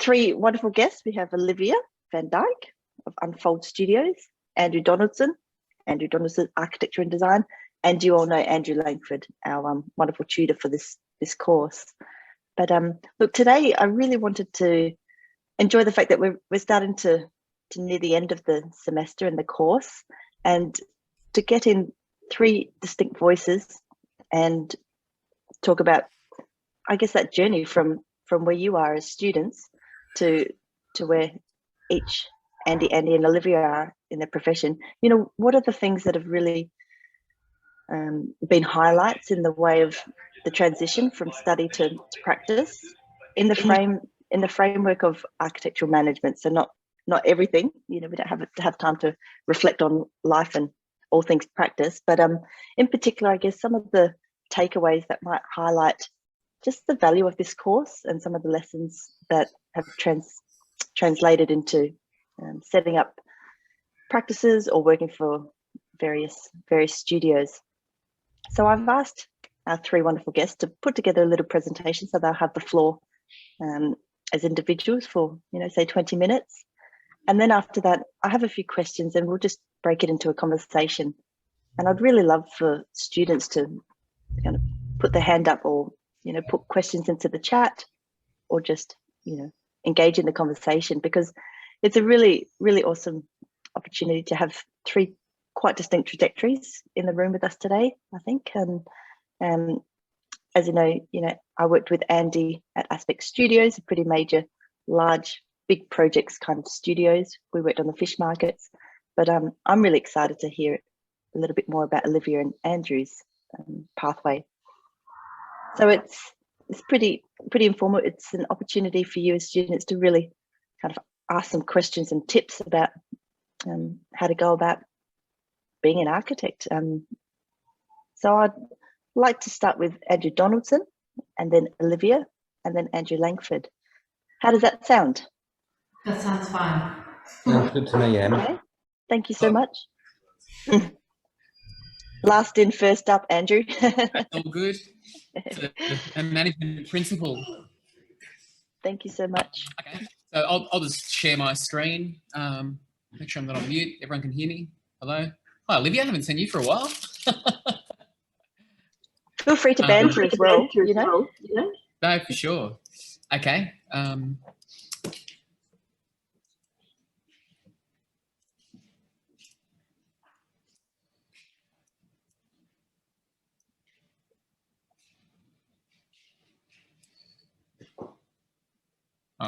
three wonderful guests. We have Olivia van Dijk of Unfold Studios, Andrew Donaldson Architecture and Design, and you all know Andrew Langford, our wonderful tutor for this course. But look, today I really wanted to enjoy the fact that we're starting to near the end of the semester and the course, and to get in three distinct voices and talk about, I guess, that journey from where you are as students to where each Andy and Olivia are in their profession. You know, what are the things that have really been highlights in the way of the transition from study to practice in the framework of architectural management? So not everything, you know, we don't have time to reflect on life and all things practice, but in particular, I guess some of the takeaways that might highlight just the value of this course and some of the lessons that have translated into setting up practices or working for various studios. So I've asked our three wonderful guests to put together a little presentation, so they'll have the floor as individuals for, you know, say 20 minutes. And then after that, I have a few questions and we'll just break it into a conversation. And I'd really love for students to kind of put their hand up, or, you know, put questions into the chat, or just, you know, engage in the conversation, because it's a really, really awesome opportunity to have three quite distinct trajectories in the room with us today, I think. And as you know, I worked with Andy at Aspect Studios, a pretty major, large, big projects kind of studios. We worked on the fish markets, but I'm really excited to hear a little bit more about Olivia and Andrew's pathway. So it's pretty informal. It's an opportunity for you as students to really kind of ask some questions and tips about how to go about being an architect. So I'd like to start with Andrew Donaldson, and then Olivia, and then Andrew Langford. How does that sound? That sounds fine. Sounds good to me, Em. Okay. Thank you so much. Last in, first up, Andrew. That's all good. A management principle. Thank you so much. Okay, so I'll just share my screen. Make sure I'm not on mute. Everyone can hear me. Hello. Hi, Olivia. I haven't seen you for a while. Feel free to banter as well, you know? No, for sure. Okay. All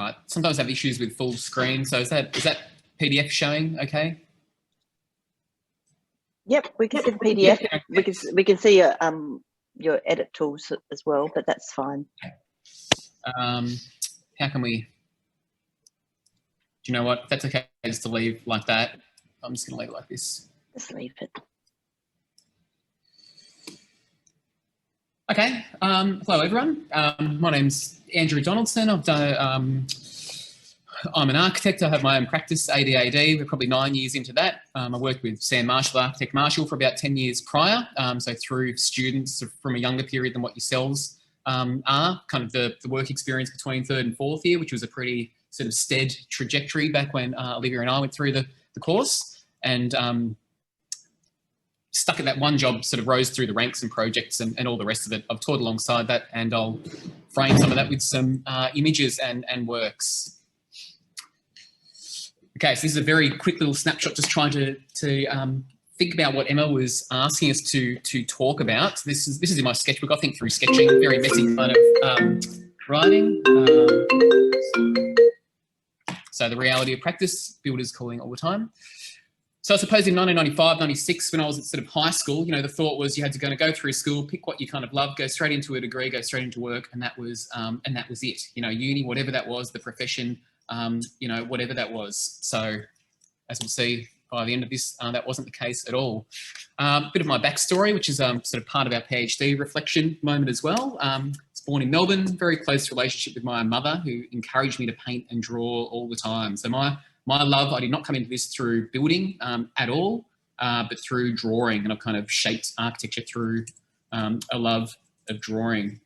right. Sometimes I have issues with full screen. So is that PDF showing okay? Yep, we can see the PDF. Yeah. We can see your edit tools as well, but that's fine. How can we? Do you know what? That's okay just to leave like that. I'm just going to leave it like this. Just leave it. Okay. Hello, everyone. My name's Andrew Donaldson. I'm an architect. I have my own practice, ADAD. We're probably 9 years into that. I worked with Sam Marshall, Architect Marshall, for about 10 years prior. So through students from a younger period than what yourselves are, kind of the work experience between third and fourth year, which was a pretty sort of stead trajectory back when Olivia and I went through the course. And stuck at that one job, sort of rose through the ranks and projects and all the rest of it. I've taught alongside that, and I'll frame some of that with some images and works. Okay, so this is a very quick little snapshot, just trying to think about what Emma was asking us to talk about. This is in my sketchbook. I think through sketching, very messy kind of writing. So the reality of practice, builders calling all the time. So I suppose in 1995, 96, when I was at sort of high school, you know, the thought was you had to go through school, pick what you kind of loved, go straight into a degree, go straight into work, and that was it. You know, uni, whatever that was, the profession, you know, whatever that was. So as we'll see by the end of this, that wasn't the case at all. Bit of my backstory, which is sort of part of our PhD reflection moment as well. I was born in Melbourne, very close relationship with my mother, who encouraged me to paint and draw all the time. So my love, I did not come into this through building at all, but through drawing, and I've kind of shaped architecture through a love of drawing.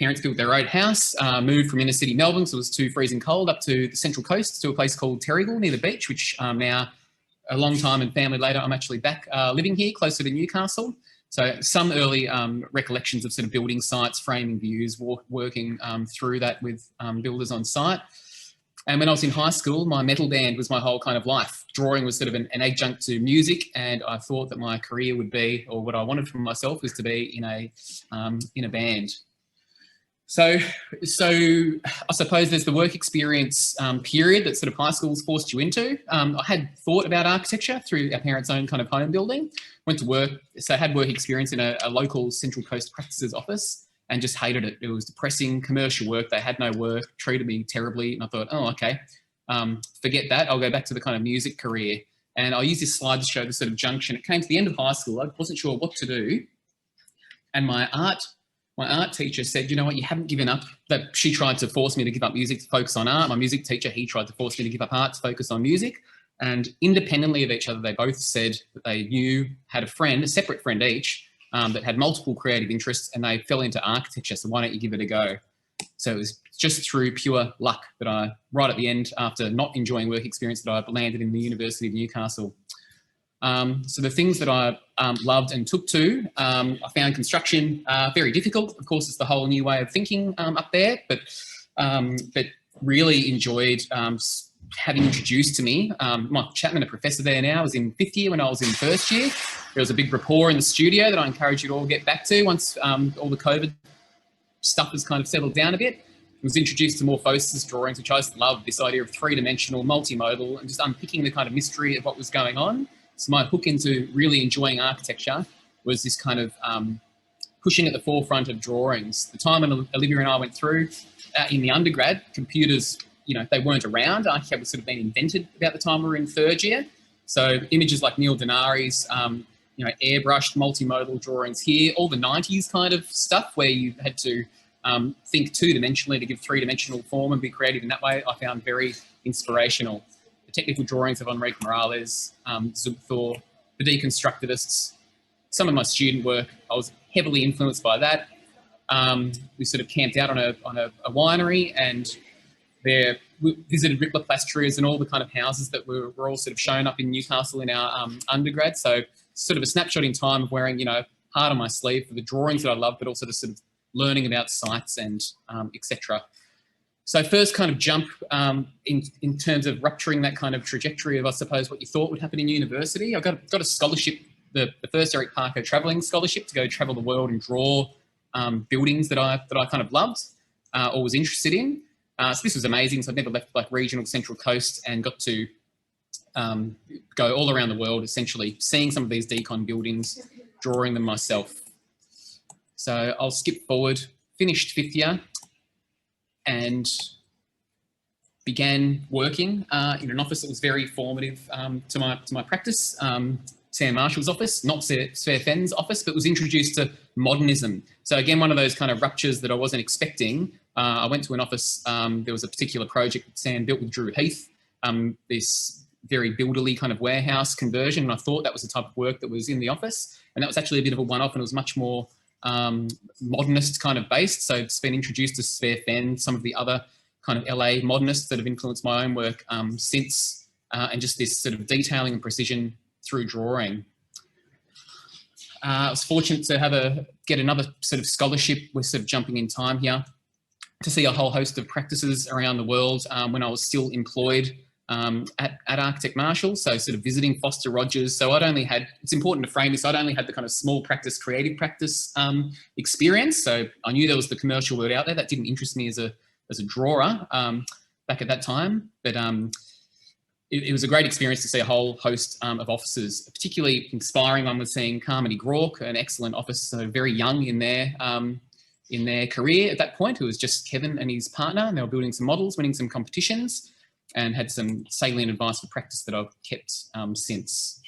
parents built their own house, moved from inner city Melbourne, so it was too freezing cold, up to the Central Coast to a place called Terrigal near the beach, which now, a long time and family later, I'm actually back living here closer to Newcastle. So some early recollections of sort of building sites, framing views, working through that with builders on site. And when I was in high school, my metal band was my whole kind of life. Drawing was sort of an adjunct to music, and I thought that my career would be, or what I wanted for myself was to be in a band. So I suppose there's the work experience period that sort of high school's forced you into. I had thought about architecture through our parents' own kind of home building. Went to work, so I had work experience in a local Central Coast practices office, and just hated it. It was depressing commercial work. They had no work, treated me terribly. And I thought, oh, okay, forget that. I'll go back to the kind of music career. And I'll use this slide to show the sort of junction. It came to the end of high school. I wasn't sure what to do. And my art teacher said, you know what, you haven't given up. That she tried to force me to give up music to focus on art. My music teacher, he tried to force me to give up art to focus on music. And independently of each other, they both said that they had a separate friend each, that had multiple creative interests, and they fell into architecture. So why don't you give it a go? So it was just through pure luck that I, right at the end, after not enjoying work experience, that I landed in the University of Newcastle. So the things that I loved and took to, I found construction very difficult. Of course, it's the whole new way of thinking up there, but really enjoyed having introduced to me. Michael Chapman, a professor there now, was in 5th year when I was in 1st year. There was a big rapport in the studio that I encourage you to all get back to once all the COVID stuff has kind of settled down a bit. I was introduced to Morphosis drawings, which I just loved, this idea of three-dimensional, multimodal, and just unpicking the kind of mystery of what was going on. So my hook into really enjoying architecture was this kind of pushing at the forefront of drawings. The time when Olivia and I went through in the undergrad, computers, they weren't around. Archicad was sort of being invented about the time we were in 3rd year. So images like Neil Denari's, airbrushed multimodal drawings here, all the 90s kind of stuff where you had to think two-dimensionally to give three-dimensional form and be creative in that way, I found very inspirational. The technical drawings of Enrique Morales, Zugthor, the deconstructivists, some of my student work, I was heavily influenced by that. We sort of camped out on a winery, and there we visited Rippler Plastriers and all the kind of houses that were all sort of shown up in Newcastle in our undergrad. So sort of a snapshot in time of wearing, heart on my sleeve for the drawings that I love, but also the sort of learning about sites and etc. So first kind of jump in terms of rupturing that kind of trajectory of, I suppose, what you thought would happen in university. I got a scholarship, the first Eric Parker travelling scholarship, to go travel the world and draw buildings that I kind of loved or was interested in. So this was amazing. So I've never left like regional Central Coast, and got to go all around the world, essentially seeing some of these decon buildings, drawing them myself. So I'll skip forward, finished 5th year, and began working in an office that was very formative to my practice. Sam Marshall's office, not Sver Fenn's office, but was introduced to modernism. So again, one of those kind of ruptures that I wasn't expecting. I went to an office, there was a particular project that Sam built with Drew Heath, this very builderly kind of warehouse conversion, and I thought that was the type of work that was in the office, and that was actually a bit of a one-off, and it was much more modernist kind of based. So it's been introduced to Sver Fenn, some of the other kind of LA modernists that have influenced my own work since, and just this sort of detailing and precision through drawing. I was fortunate to get another sort of scholarship. We're sort of jumping in time here, to see a whole host of practices around the world when I was still employed at Architect Marshall, so sort of visiting Foster Rogers. So it's important to frame this, I'd only had the kind of small practice, creative practice experience. So I knew there was the commercial world out there that didn't interest me as a drawer back at that time. But it was a great experience to see a whole host of offices. A particularly inspiring one was seeing Carmody Groark, an excellent office, so very young in their career at that point, who was just Kevin and his partner, and they were building some models, winning some competitions, and had some salient advice for practice that I've kept since.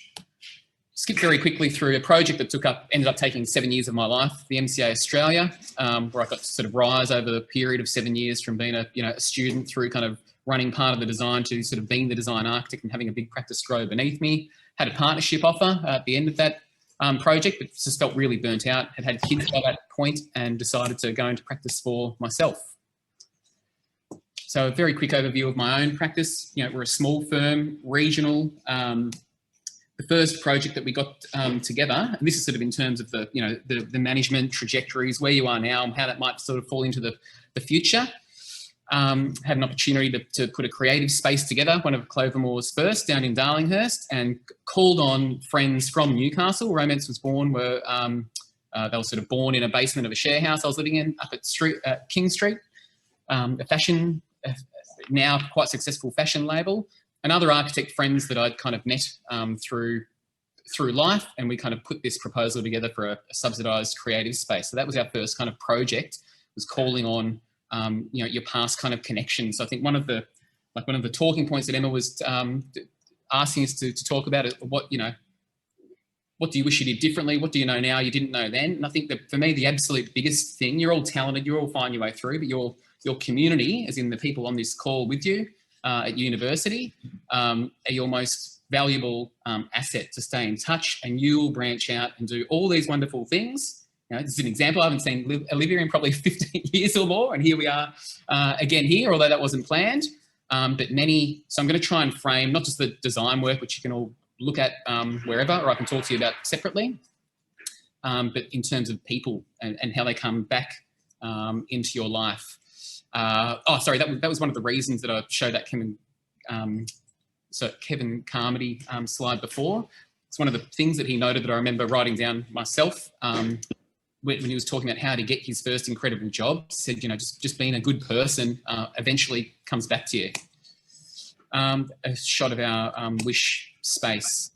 Skip very quickly through a project that ended up taking 7 years of my life, the MCA Australia, where I got to sort of rise over the period of 7 years from being a student through kind of running part of the design to sort of being the design architect and having a big practice grow beneath me. Had a partnership offer at the end of that project, but just felt really burnt out, had kids by that point, and decided to go into practice for myself. So a very quick overview of my own practice. You know, we're a small firm, regional. The first project that we got together, and this is sort of in terms of the, you know, the management trajectories, where you are now and how that might sort of fall into the future. Had an opportunity to put a creative space together, one of Clovermore's first, down in Darlinghurst, and called on friends from Newcastle. Romance was born, they were sort of born in a basement of a share house I was living in up at King Street, a fashion, now quite successful fashion label, and other architect friends that I'd kind of met through life, and we kind of put this proposal together for a subsidised creative space. So that was our first kind of project, was calling on you know, your past kind of connections. So I think one of the talking points that Emma was asking us to talk about is what do you wish you did differently? What do you know now you didn't know then? And I think that for me, the absolute biggest thing, you're all talented, you're all finding your way through, but your community, as in the people on this call with you at university, are your most valuable asset to stay in touch, and you'll branch out and do all these wonderful things. You know, this is an example. I haven't seen Olivia in probably 15 years or more, and here we are again here, although that wasn't planned. But many, so I'm going to try and frame not just the design work, which you can all look at wherever, or I can talk to you about separately, but in terms of people and how they come back into your life. Sorry, that was one of the reasons that I showed that Kevin Carmody slide before. It's one of the things that he noted that I remember writing down myself when he was talking about how to get his first incredible job. He said, you know, just being a good person eventually comes back to you. A shot of our wish space.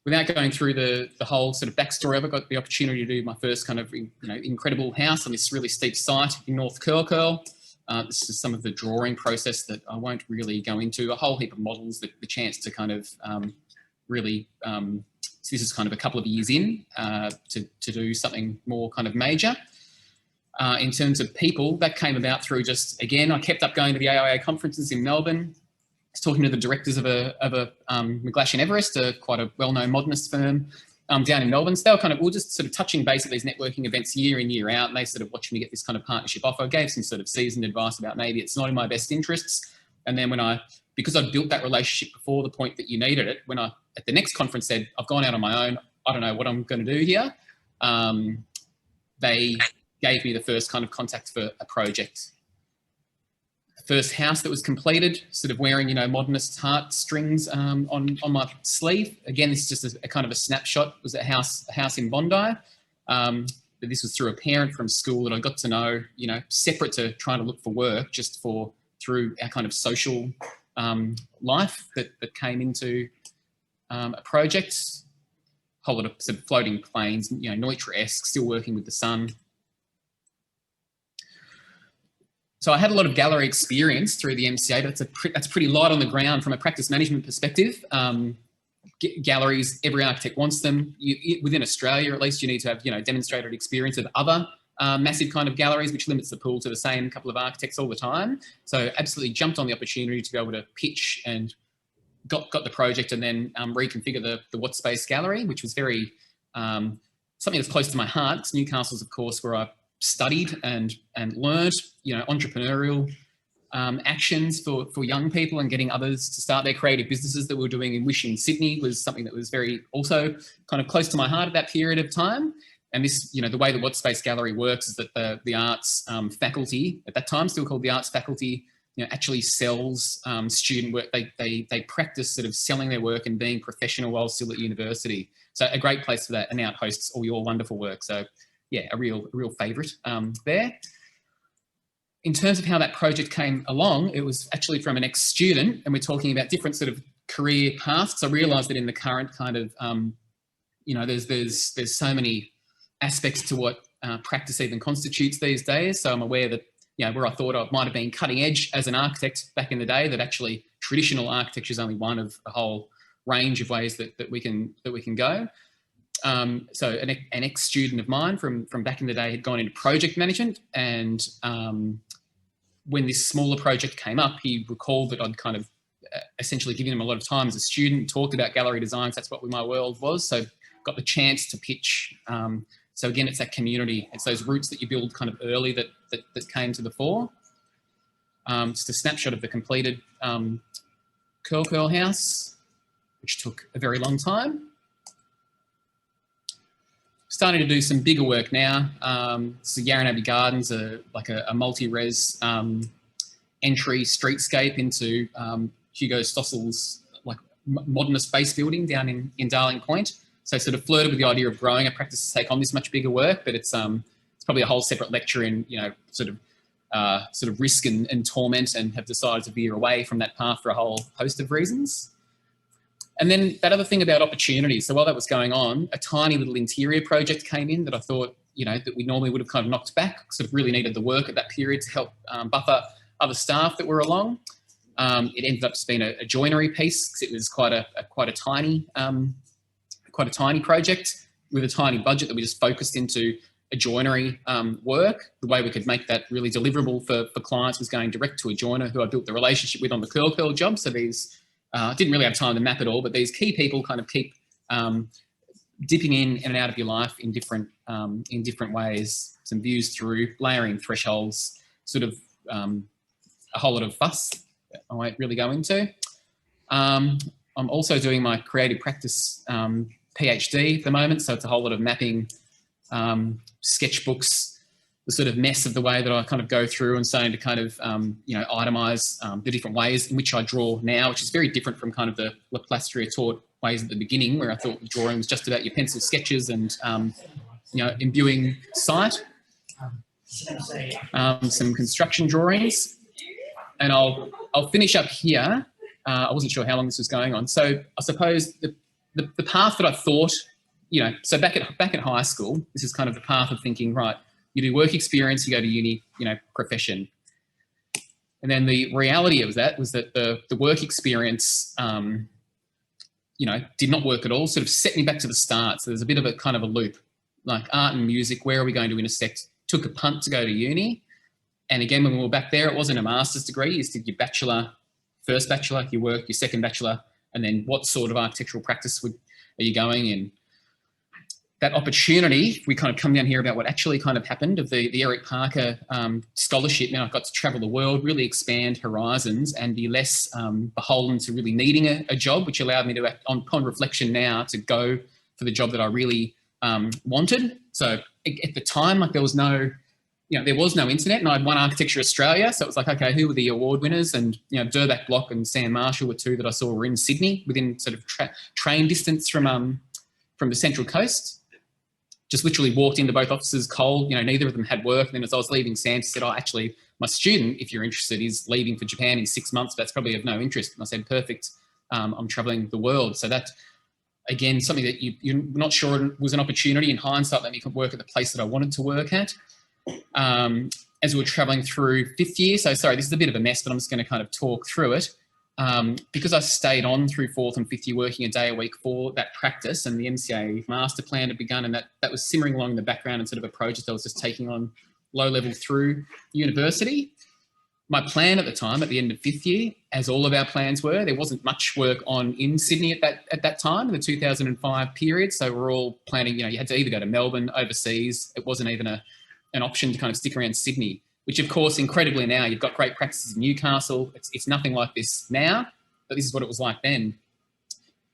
Without going through the whole sort of backstory, I got the opportunity to do my first kind of, you know, incredible house on this really steep site in North Curl. This is some of the drawing process that I won't really go into. A whole heap of models, the chance to kind of really. So this is kind of a couple of years in to do something more kind of major. In terms of people, that came about through just, again, I kept up going to the AIA conferences in Melbourne. I was talking to the directors of a McGlash and Everest, quite a well-known modernist firm down in Melbourne. So they were kind of, we were just sort of touching base at these networking events year in, year out, and they sort of watched me get this kind of partnership offer. I gave some sort of seasoned advice about maybe it's not in my best interests. And then because I'd built that relationship before the point that you needed it, when I, at the next conference, said, I've gone out on my own, I don't know what I'm going to do here, they gave me the first kind of contact for a project. The first house that was completed, sort of wearing, you know, modernist heartstrings on my sleeve. Again, this is just a kind of a snapshot. It was a house in Bondi. But this was through a parent from school that I got to know, you know, separate to trying to look for work, just through our kind of social life that came into a project. Whole lot of sort of floating planes, you know, Neutra-esque, still working with the sun. So I had a lot of gallery experience through the MCA, but that's pretty light on the ground from a practice management perspective. Galleries, every architect wants them. Within Australia, at least, you need to have, you know, demonstrated experience of other massive kind of galleries, which limits the pool to the same couple of architects all the time. So absolutely jumped on the opportunity to be able to pitch, and got the project, and then reconfigure the What Space Gallery, which was very something that's close to my heart. Because Newcastle's, of course, where I studied and learned, you know, entrepreneurial actions for young people and getting others to start their creative businesses that we were doing in Wish in Sydney was something that was very also kind of close to my heart at that period of time. And this, you know, the way the What Space Gallery works is that the arts faculty, at that time still called the arts faculty, you know, actually sells student work. They practice sort of selling their work and being professional while still at university. So a great place for that, and now it hosts all your wonderful work. So yeah, a real favourite there. In terms of how that project came along, it was actually from an ex-student, and we're talking about different sort of career paths. I realised that in the current kind of, you know, there's so many aspects to what practice even constitutes these days. So I'm aware that, you know, where I thought I might have been cutting edge as an architect back in the day, that actually traditional architecture is only one of a whole range of ways that we can go. So an ex-student of mine from back in the day had gone into project management, and when this smaller project came up, he recalled that I'd kind of essentially given him a lot of time as a student, talked about gallery designs. That's what my world was. So got the chance to pitch. So again, it's that community. It's those roots that you build kind of early that came to the fore. Just a snapshot of the completed Curl house, which took a very long time. Starting to do some bigger work now. So Yarranaby Gardens are like a multi-res entry streetscape into Hugo Stossel's like modernist base building down in Darling Point. So I sort of flirted with the idea of growing a practice to take on this much bigger work, but it's probably a whole separate lecture in, you know, sort of risk and torment, and have decided to veer away from that path for a whole host of reasons. And then that other thing about opportunity. So while that was going on, a tiny little interior project came in that I thought, you know, that we normally would have kind of knocked back, sort of really needed the work at that period to help buffer other staff that were along. It ended up just being a joinery piece, because it was quite a tiny project with a tiny budget that we just focused into a joinery work. The way we could make that really deliverable for clients was going direct to a joiner who I built the relationship with on the Curl job. So these didn't really have time to map it all, but these key people kind of keep dipping in and out of your life in different ways. Some views through, layering thresholds, sort of a whole lot of fuss that I won't really go into. I'm also doing my creative practice PhD at the moment, so it's a whole lot of mapping sketchbooks, the sort of mess of the way that I kind of go through, and starting to kind of, you know, itemise the different ways in which I draw now, which is very different from kind of the Laplastria taught ways at the beginning, where I thought drawing was just about your pencil sketches and, you know, imbuing sight. Some construction drawings. And I'll finish up here. I wasn't sure how long this was going on. So I suppose the path that I thought, you know, so back at high school, this is kind of the path of thinking, right, you do work experience, you go to uni, you know, profession. And then the reality of that was that the work experience, you know, did not work at all, sort of set me back to the start. So there's a bit of a kind of a loop, like art and music, where are we going to intersect? Took a punt to go to uni. And again, when we were back there, it wasn't a master's degree. You did your bachelor, first bachelor, your work, your second bachelor, and then what sort of architectural practice are you going in? That opportunity, we kind of come down here about what actually kind of happened of the Eric Parker scholarship. Now I've got to travel the world, really expand horizons, and be less beholden to really needing a job, which allowed me to, upon reflection now, to go for the job that I really wanted. So at the time, like there was no internet, and I'd won Architecture Australia. So it was like, okay, who were the award winners? And, you know, Durbach Block and Sam Marshall were two that I saw were in Sydney, within sort of train distance from the Central Coast. Just literally walked into both offices cold. You know, neither of them had work. And then as I was leaving, Sam said, oh, actually, my student, if you're interested, is leaving for Japan in 6 months. That's probably of no interest. And I said, perfect. I'm traveling the world. So that, again, something that you're not sure was an opportunity in hindsight, let me work at the place that I wanted to work at. As we were traveling through fifth year, so sorry, this is a bit of a mess, but I'm just going to kind of talk through it. Because I stayed on through fourth and fifth year, working a day a week for that practice, and the MCA master plan had begun, and that was simmering along in the background, and sort of a project I was just taking on low level through university. My plan at the time, at the end of fifth year, as all of our plans were, there wasn't much work on in Sydney at that time, in the 2005 period. So we're all planning, you know, you had to either go to Melbourne, overseas. It wasn't even an option to kind of stick around Sydney, which of course, incredibly now, you've got great practices in Newcastle. It's nothing like this now, but this is what it was like then.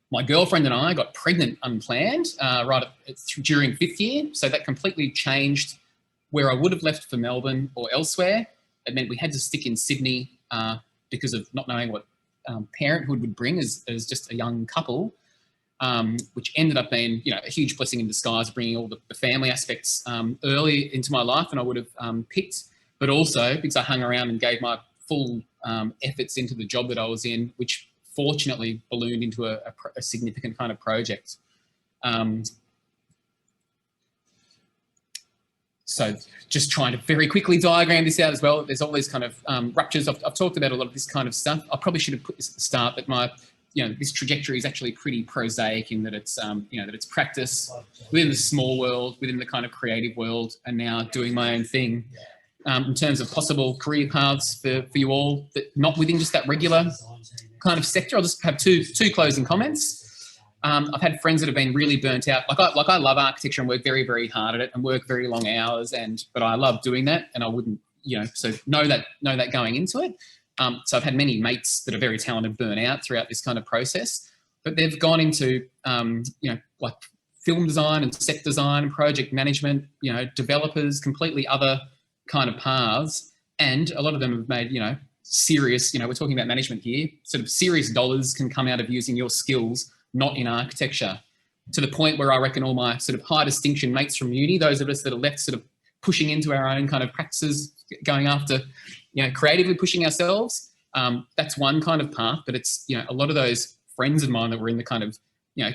My girlfriend and I got pregnant unplanned during fifth year. So that completely changed where I would have left for Melbourne or elsewhere. It meant we had to stick in Sydney because of not knowing what parenthood would bring as just a young couple, which ended up being, you know, a huge blessing in disguise, bringing all the family aspects early into my life, and I would have picked. But also because I hung around and gave my full efforts into the job that I was in, which fortunately ballooned into a significant kind of project. So just trying to very quickly diagram this out as well. There's all these kind of ruptures. I've talked about a lot of this kind of stuff. I probably should have put this at the start, but this trajectory is actually pretty prosaic in that it's, that it's practice within the small world, within the kind of creative world, and now doing my own thing. In terms of possible career paths for you all, that not within just that regular kind of sector. I'll just have two closing comments. I've had friends that have been really burnt out. Like I love architecture and work very, very hard at it and work very long hours, but I love doing that, and I wouldn't, so know that going into it. So I've had many mates that are very talented burn out throughout this kind of process, but they've gone into, like film design and set design and project management, developers, completely other kind of paths. And a lot of them have made, serious, we're talking about management here, sort of serious dollars can come out of using your skills, not in architecture, to the point where I reckon all my sort of high distinction mates from uni, those of us that are left sort of pushing into our own kind of practices, going after, creatively pushing ourselves, that's one kind of path. But it's, a lot of those friends of mine that were in the kind of,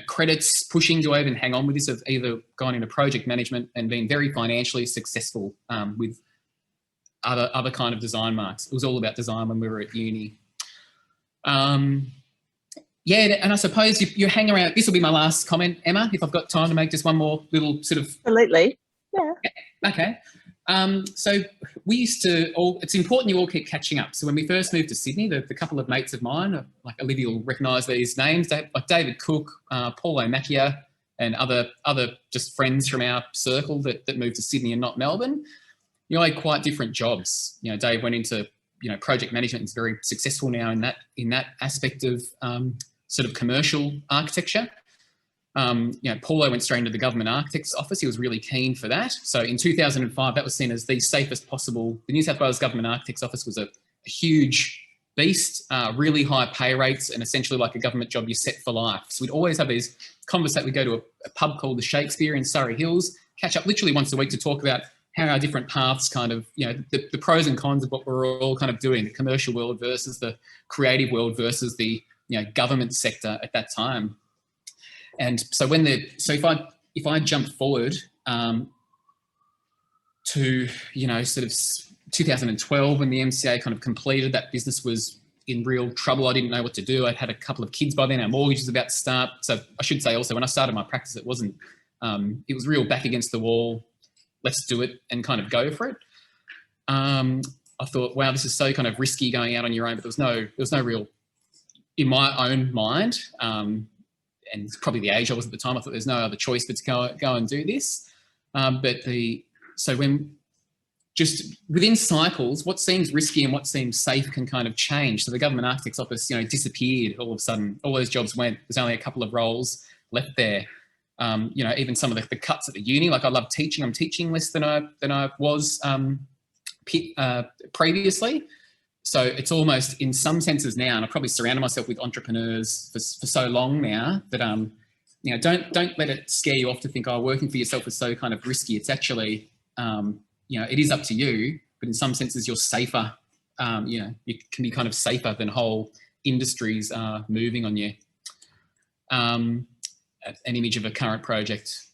credits pushing to even hang on with this have either gone into project management and been very financially successful with other kind of design marks. It was all about design when we were at uni. Yeah, and I suppose you hang around. This will be my last comment, Emma, if I've got time to make just one more little sort of... Absolutely, yeah. Okay. So we used to it's important you all keep catching up. So when we first moved to Sydney, the couple of mates of mine, like Olivia will recognise these names, like David Cook, Paul O'Mackia, and other just friends from our circle that moved to Sydney and not Melbourne. Had quite different jobs. Dave went into, project management and is very successful now in that aspect of sort of commercial architecture. Paulo went straight into the government architect's office. He was really keen for that. So in 2005, that was seen as the safest possible. The New South Wales government architect's office was a huge beast, really high pay rates, and essentially like a government job you're set for life. So we'd always have these conversations. We'd go to a pub called the Shakespeare in Surrey Hills, catch up literally once a week to talk about how our different paths kind of, the pros and cons of what we're all kind of doing, the commercial world versus the creative world versus the, government sector at that time. And so if I jump forward to, sort of 2012 when the MCA kind of completed, that business was in real trouble. I didn't know what to do. I'd had a couple of kids by then. Our mortgage was about to start. So I should say also when I started my practice, it wasn't, it was real back against the wall. Let's do it and kind of go for it. I thought, wow, this is so kind of risky going out on your own, but there was no real, in my own mind, and it's probably the age I was at the time, I thought there's no other choice but to go and do this. So when just within cycles, what seems risky and what seems safe can kind of change. So the government architect's office, disappeared all of a sudden. All those jobs went. There's only a couple of roles left there. Even some of the cuts at the uni, like I love teaching. I'm teaching less than I was previously. So it's almost in some senses now, and I probably surrounded myself with entrepreneurs for so long now that, don't let it scare you off to think, working for yourself is so kind of risky. It's actually, it is up to you, but in some senses you're safer. You can be kind of safer than whole industries are moving on you. An image of a current project.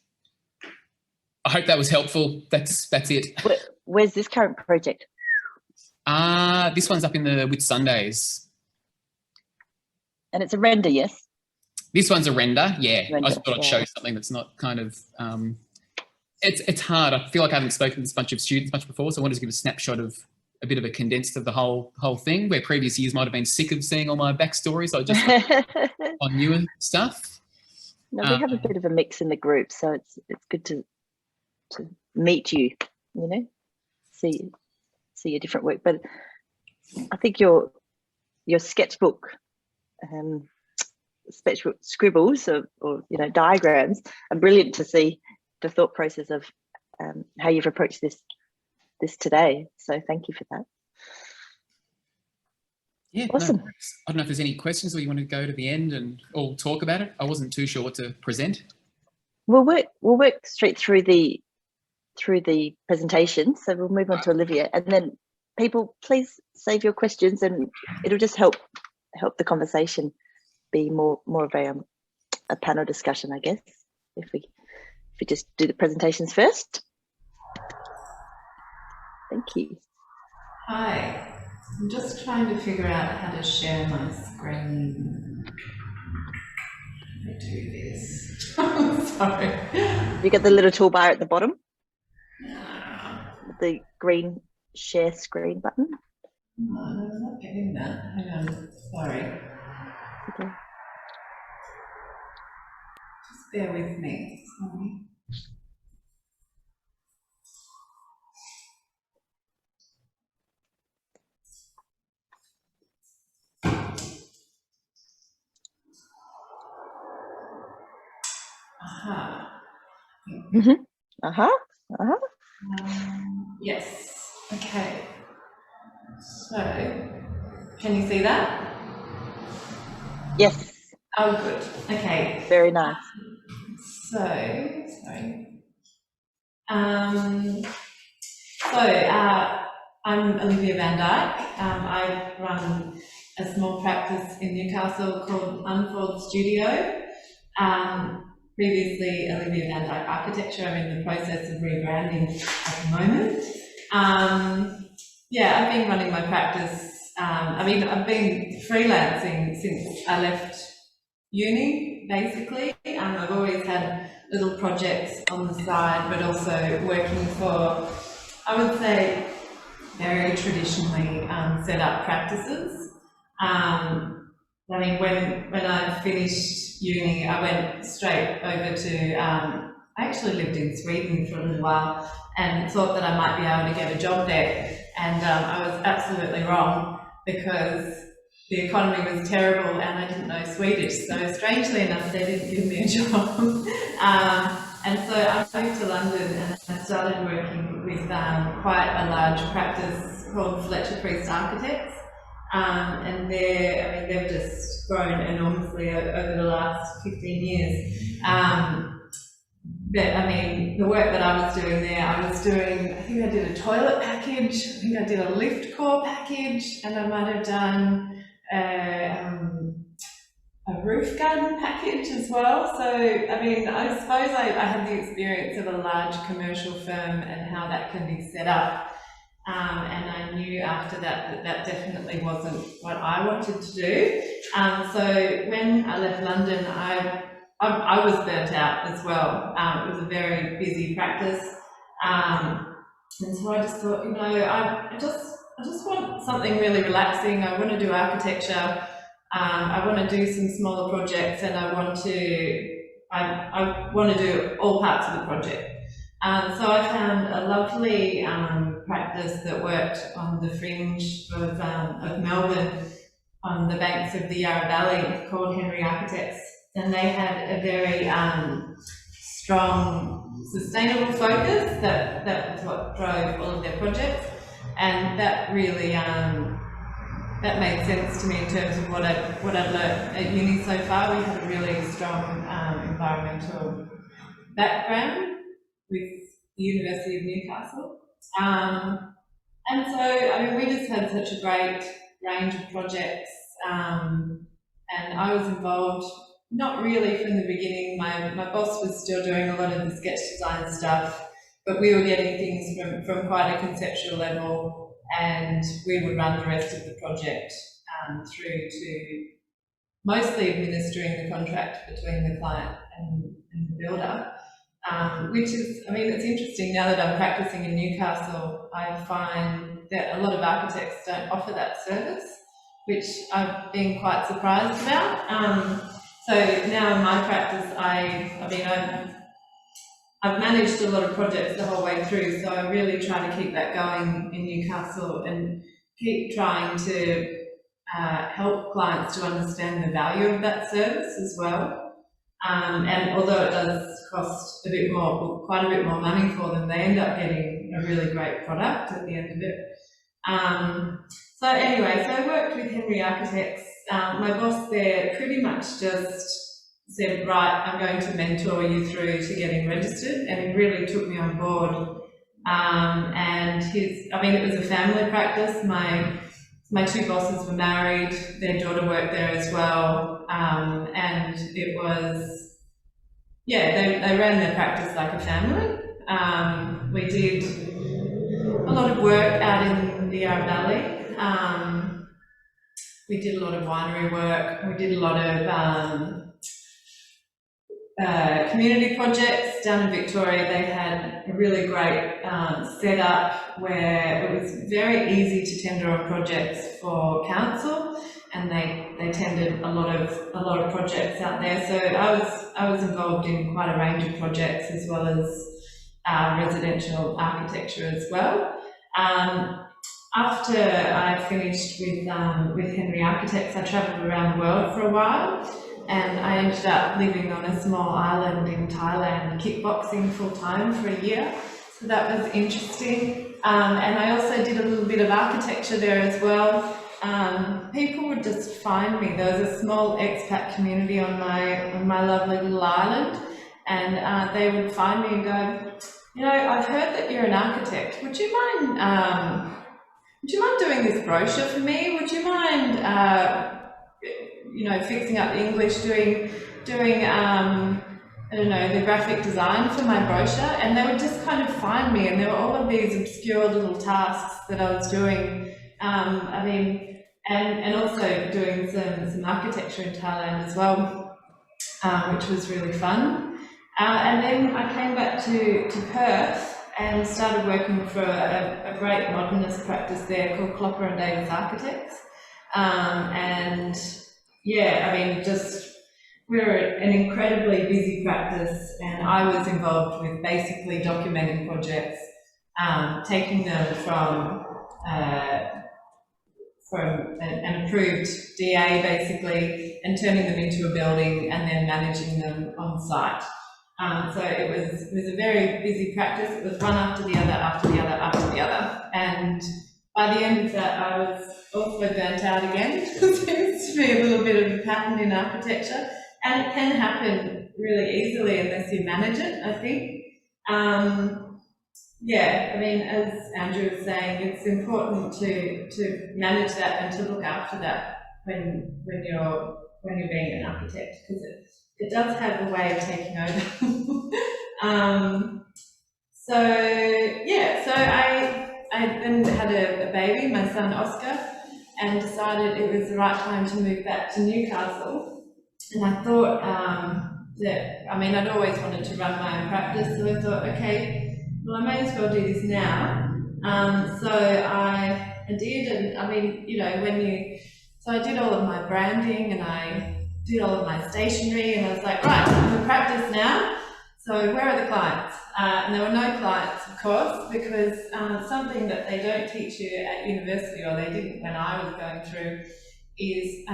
I hope that was helpful. That's it. Where's this current project? This one's up in the Whitsundays. And it's a render, yes? This one's a render, yeah. Render, I just thought I'd show you something that's not kind of... it's hard. I feel like I haven't spoken to this bunch of students much before, so I wanted to give a snapshot of a bit of a condensed of the whole thing, where previous years might have been sick of seeing all my backstories. So I just on newer stuff. No, we have a bit of a mix in the group, so it's good to meet you, see your different work. But I think your sketchbook scribbles or diagrams are brilliant to see the thought process of how you've approached this today. So thank you for that. Yeah, awesome. No, I don't know if there's any questions or you want to go to the end and all talk about it. I wasn't too sure what to present. We'll work straight through the presentation. So we'll move on to Olivia, and then people, please save your questions, and it'll just help the conversation be more of a panel discussion, I guess. If we just do the presentations first. Thank you. Hi. I'm just trying to figure out how to share my screen. Let me do this. Sorry. You got the little toolbar at the bottom? The green share screen button? No, I'm not getting that. Hang on. Sorry. Okay. bear with me. Sorry. Aha. Yes. Okay. So, can you see that? Yes. Oh, good. Okay. Very nice. So, sorry. I'm Olivia van Dijk. I run a small practice in Newcastle called Langford Studio. Previously, Olivia van Dijk Architecture. I'm in the process of rebranding at the moment. Yeah, I've been running my practice. I've been freelancing since I left uni, basically. I've always had little projects on the side, but also working for, I would say, very traditionally set up practices. When I finished uni, I went straight over to, I actually lived in Sweden for a little while and thought that I might be able to get a job there. And I was absolutely wrong, because the economy was terrible and I didn't know Swedish. So strangely enough, they didn't give me a job. And so I moved to London and I started working with quite a large practice called Trajectories Advocacy. And they've just grown enormously over the last 15 years. The work that I was doing there, I think I did a toilet package, I think I did a lift core package, and I might have done a roof garden package as well. So, I suppose I had the experience of a large commercial firm and how that can be set up. And I knew after that definitely wasn't what I wanted to do. So when I left London, I was burnt out as well. It was a very busy practice. And so I just thought, I just want something really relaxing. I want to do architecture. I want to do some smaller projects, and I want to do all parts of the project. So I found a lovely practice that worked on the fringe of Melbourne, on the banks of the Yarra Valley, called Henry Architects, and they had a very strong sustainable focus. That was what drove all of their projects, and that really that made sense to me in terms of what I'd learned at uni so far. We had a really strong environmental background with the University of Newcastle. And so, we just had such a great range of projects, and I was involved, not really from the beginning. My boss was still doing a lot of the sketch design stuff, but we were getting things from quite a conceptual level, and we would run the rest of the project through to mostly administering the contract between the client and the builder. Which is, it's interesting now that I'm practicing in Newcastle. I find that a lot of architects don't offer that service, which I've been quite surprised about. So now in my practice, I've managed a lot of projects the whole way through, so I really try to keep that going in Newcastle and keep trying to help clients to understand the value of that service as well. And although it does cost a bit more, quite a bit more money for them, they end up getting a really great product at the end of it. So I worked with Henry Architects. My boss there pretty much just said, right, I'm going to mentor you through to getting registered, and he really took me on board. And it was a family practice. My two bosses were married, their daughter worked there as well, and it was, they ran their practice like a family. We did a lot of work out in the Yarra Valley. We did a lot of winery work, we did a lot of community projects down in Victoria. They had a really great setup where it was very easy to tender on projects for council, and they they attended a lot of projects out there. So I was involved in quite a range of projects, as well as residential architecture as well. After I finished with Henry Architects, I travelled around the world for a while, and I ended up living on a small island in Thailand, kickboxing full time for a year. So that was interesting. And I also did a little bit of architecture there as well. People would just find me. There was a small expat community on my lovely little island, and they would find me and go, you know, I've heard that you're an architect. Would you mind doing this brochure for me? Would you mind, you know, fixing up the English, doing I don't know, the graphic design for my brochure? And they would just kind of find me, and there were all of these obscure little tasks that I was doing. I mean, and also doing some architecture in Thailand as well, which was really fun. And then I came back to Perth and started working for a great modernist practice there called Clopper and Davis Architects. And yeah, I mean, we're an incredibly busy practice, and I was involved with basically documenting projects, taking them from an approved DA basically, and turning them into a building, and then managing them on site. So it was a very busy practice. It was one after the other, after the other, after the other. And by the end of that, I was also burnt out again. There seems to be a little bit of a pattern in architecture, and it can happen really easily unless you manage it, I think. Yeah, I mean, as Andrew was saying, it's important to manage that and to look after that when you're being an architect, because it does have a way of taking over. So I then had a baby, my son Oscar, and decided it was the right time to move back to Newcastle. And I thought that, I mean, I'd always wanted to run my own practice, so I thought, okay, well, I may as well do this now. So I did, and I mean, you know, so I did all of my branding, and I did all of my stationery, and I was like, right, I'm a practice now, so where are the clients? And there were no clients, of course, because something that they don't teach you at university, or they didn't when I was going through, is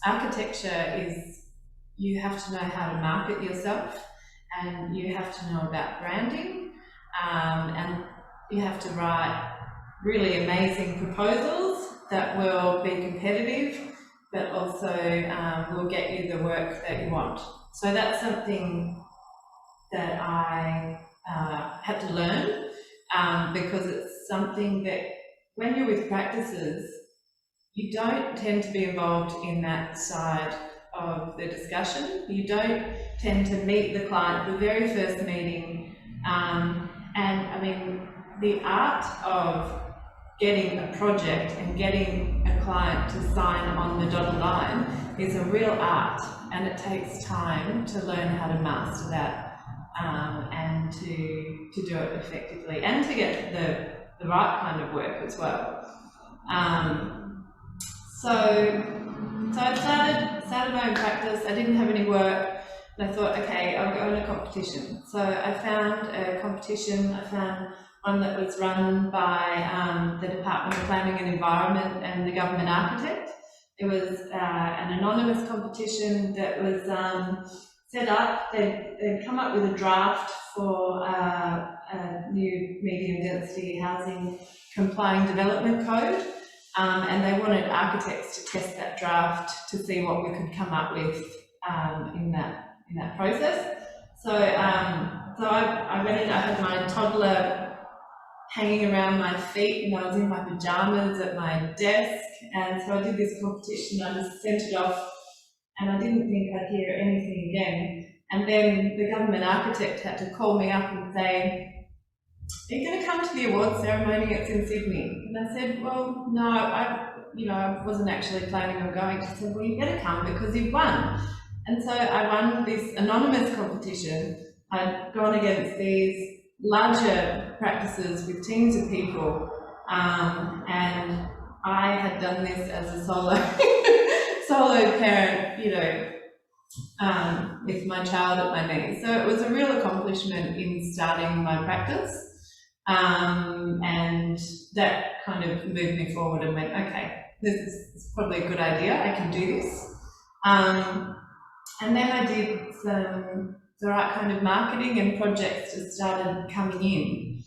architecture is, you have to know how to market yourself, and you have to know about branding, and you have to write really amazing proposals that will be competitive, but also will get you the work that you want. So that's something that I had to learn, because it's something that when you're with practices, you don't tend to be involved in that side of the discussion. You don't tend to meet the client the very first meeting. And I mean, the art of getting a project and getting a client to sign on the dotted line is a real art, and it takes time to learn how to master that, and to do it effectively, and to get the right kind of work as well. So I started my own practice. I didn't have any work, and I thought, okay, I'll go in a competition. So I found a competition. I found one that was run by the Department of Planning and Environment and the Government Architect. It was an anonymous competition that was set up. They'd come up with a draft for a new medium density housing complying development code, and they wanted architects to test that draft to see what we could come up with in that process. So I went in. I had my toddler hanging around my feet, and I was in my pajamas at my desk, and so I did this competition. I just sent it off, and I didn't think I'd hear anything again. And then the government architect had to call me up and say, "Are you going to come to the awards ceremony? It's in Sydney." And I said, "Well, no, I wasn't actually planning on going." She said, "Well, you better come because you've won." And so I won this anonymous competition. I'd gone against these larger practices with teams of people, and I had done this as a solo solo parent, you know, with my child at my knee. So it was a real accomplishment in starting my practice. And that kind of moved me forward and went, okay, this is probably a good idea. I can do this. And then I did the right kind of marketing, and projects just started coming in,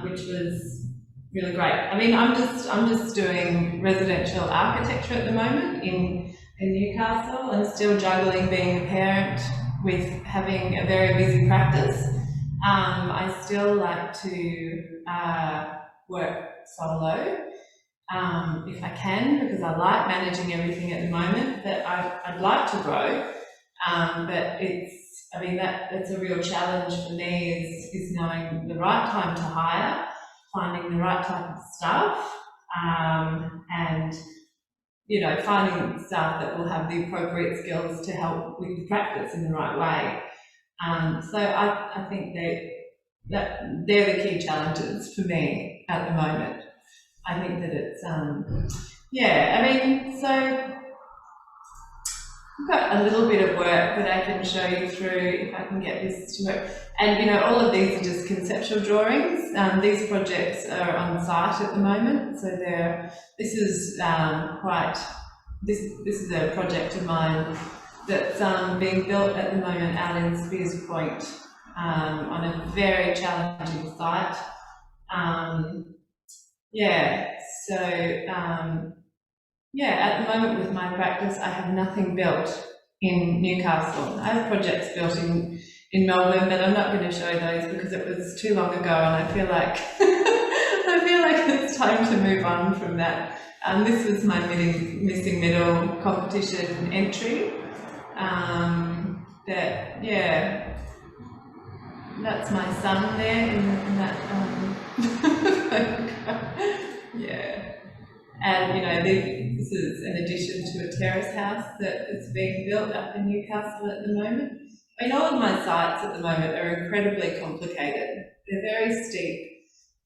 which was really great. I mean, I'm just doing residential architecture at the moment in Newcastle, and still juggling being a parent with having a very busy practice. I still like to work solo if I can, because I like managing everything at the moment. But I'd like to grow, but that's a real challenge for me, is knowing the right time to hire, finding the right type of staff, and you know, finding staff that will have the appropriate skills to help with the practice in the right way. So I think that they're the key challenges for me at the moment. I think that it's, so I've got a little bit of work that I can show you through if I can get this to work. And, you know, all of these are just conceptual drawings. These projects are on site at the moment. So this is a project of mine that's being built at the moment out in Spears Point, on a very challenging site. At the moment with my practice, I have nothing built in Newcastle. I have projects built in Melbourne, but I'm not going to show those because it was too long ago, and I feel like it's time to move on from that. This was my missing middle competition entry. That's my son there in that And, you know, this is in addition to a terrace house that is being built up in Newcastle at the moment. I mean, all of my sites at the moment are incredibly complicated. They're very steep.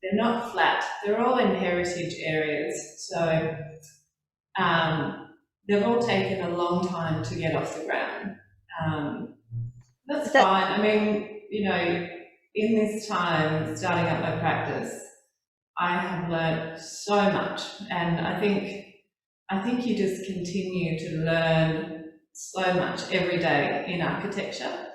They're not flat. They're all in heritage areas. So they've all taken a long time to get off the ground. That's fine. I mean, you know, in this time starting up my practice, I have learned so much, and I think you just continue to learn so much every day in architecture,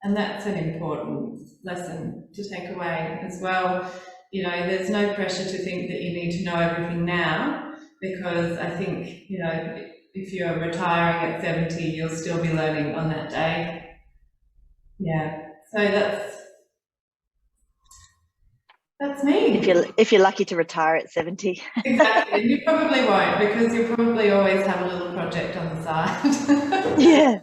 and that's an important lesson to take away as well. You know, there's no pressure to think that you need to know everything now, because I think, you know, if you're retiring at 70, you'll still be learning on that day. Yeah, so that's me. If you're lucky to retire at 70. Exactly, and you probably won't, because you'll probably always have a little project on the side. Yeah.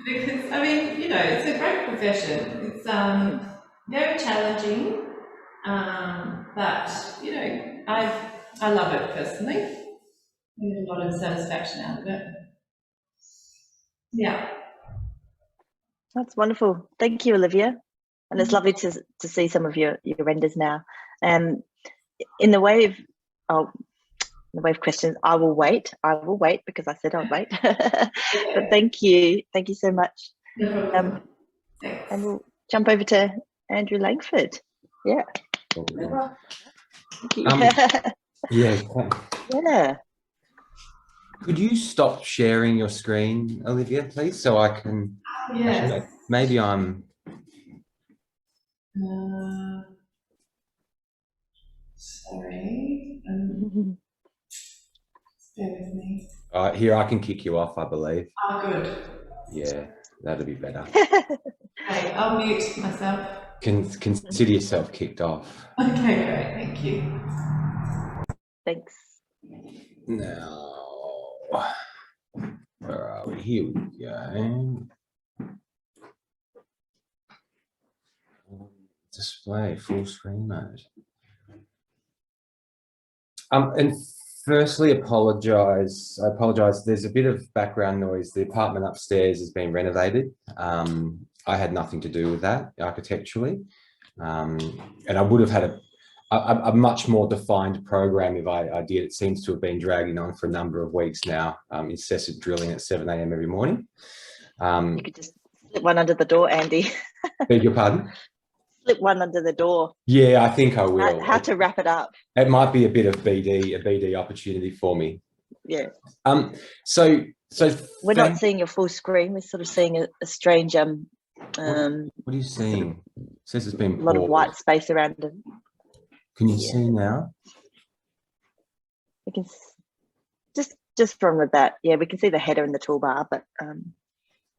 Because, I mean, you know, it's a great profession. It's very challenging, but, you know, I love it personally. I get a lot of satisfaction out of it. Yeah. That's wonderful. Thank you, Olivia. And it's lovely to see some of your renders now. In the way of questions, I will wait because I said I'll wait. But thank you so much. And we'll jump over to Andrew Langford. Yeah. Thank you. Yeah. Could you stop sharing your screen, Olivia, please, so I can? Yes. Actually, maybe I'm. Sorry. Bear with me. Here, I can kick you off, I believe. Oh, good. Yeah, that'd be better. Okay, I'll mute myself. Consider yourself kicked off. Okay, great. Thank you. Thanks. Now, where are we? Here we go. Display full screen mode. And firstly, I apologise. There's a bit of background noise. The apartment upstairs has been renovated. I had nothing to do with that architecturally, and I would have had a much more defined program if I did. It seems to have been dragging on for a number of weeks now, incessant drilling at 7 a.m. every morning. You could just slip one under the door, Andy. Beg your pardon? Slip one under the door. Yeah, I think I will. How to wrap it up. It might be a bit of a BD opportunity for me. Yeah. So we're not seeing your full screen. We're sort of seeing a strange what are you seeing? It says it's been a lot of white space around it. Can you see now? We can just from that. Yeah, we can see the header in the toolbar, but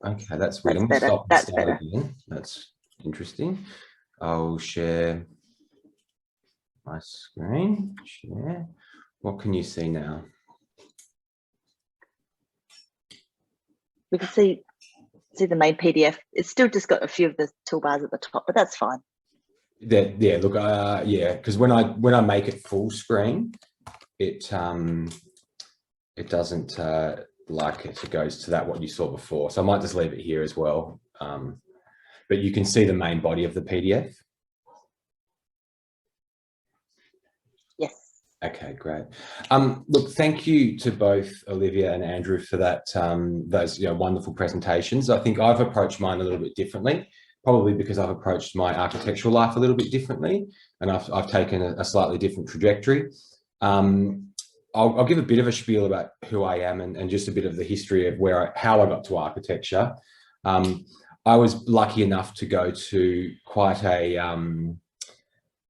okay, that's weird. That's better. That's better. Again. That's interesting. I'll share my screen. Share. What can you see now? We can see the main PDF. It's still just got a few of the toolbars at the top, but that's fine. Yeah, look, yeah, because when I make it full screen, it doesn't like it. It goes to that what you saw before. So I might just leave it here as well. But you can see the main body of the PDF. Yes. Okay, great. Look, thank you to both Olivia and Andrew for that those wonderful presentations. I think I've approached mine a little bit differently, probably because I've approached my architectural life a little bit differently, and I've taken a slightly different trajectory. I'll give a bit of a spiel about who I am and just a bit of the history of how I got to architecture. I was lucky enough to go to quite an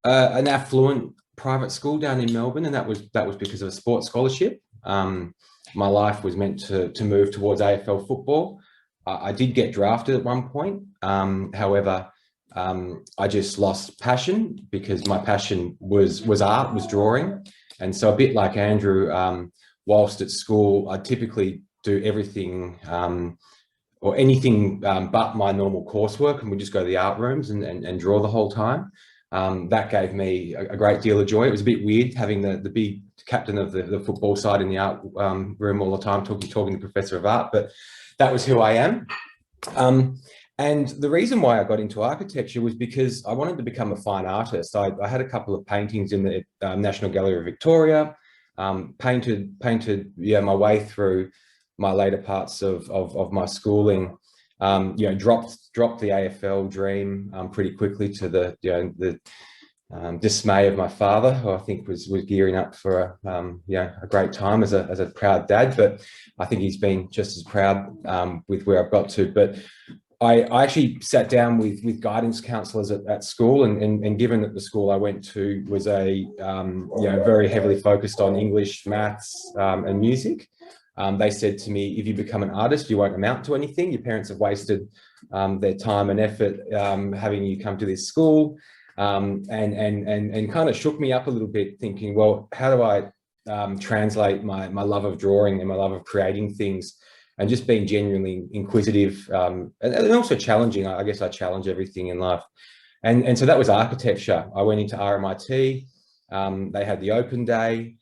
affluent private school down in Melbourne, and that was because of a sports scholarship. My life was meant to move towards AFL football. I did get drafted at one point. However, I just lost passion because my passion was art, was drawing. And so a bit like Andrew, whilst at school, I typically do everything or anything but my normal coursework, and we just go to the art rooms and draw the whole time. That gave me a great deal of joy. It was a bit weird having the big captain of the football side in the art room all the time, talking to the professor of art, but that was who I am. And the reason why I got into architecture was because I wanted to become a fine artist. I had a couple of paintings in the National Gallery of Victoria, painted my way through my later parts of my schooling. Dropped the AFL dream pretty quickly to the dismay of my father, who I think was gearing up for a great time as a proud dad. But I think he's been just as proud with where I've got to. But I actually sat down with guidance counsellors at school, and given that the school I went to was very heavily focused on English, maths, and music. They said to me, if you become an artist, you won't amount to anything. Your parents have wasted their time and effort having you come to this school, and kind of shook me up a little bit, thinking, well, how do I translate my love of drawing and my love of creating things, and just being genuinely inquisitive and also challenging. I guess I challenge everything in life. And so that was architecture. I went into RMIT. They had the open day.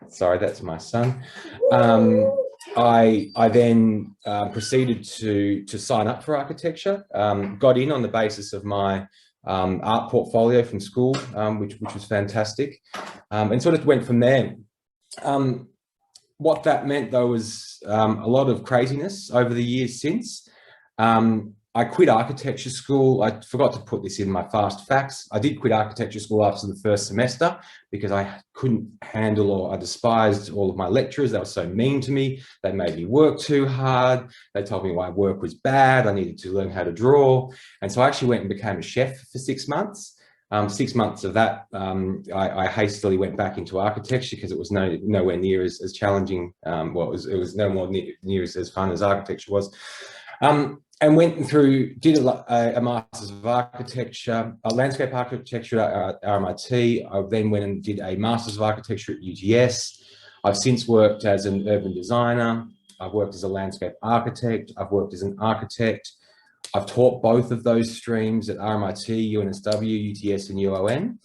Sorry, that's my son. I then proceeded to sign up for architecture, got in on the basis of my art portfolio from school, which was fantastic, and sort of went from there. What that meant, though, was a lot of craziness over the years since. I quit architecture school. I forgot to put this in my fast facts. I did quit architecture school after the first semester because I couldn't handle, or I despised all of my lecturers. They were so mean to me. They made me work too hard. They told me my work was bad. I needed to learn how to draw. And so I actually went and became a chef for 6 months. 6 months of that, I hastily went back into architecture because it was nowhere near as challenging. It was no more near as fun as architecture was. And went through, did a Masters of Architecture, landscape architecture at RMIT. I then went and did a Masters of Architecture at UTS. I've since worked as an urban designer. I've worked as a landscape architect. I've worked as an architect. I've taught both of those streams at RMIT, UNSW, UTS, and UON.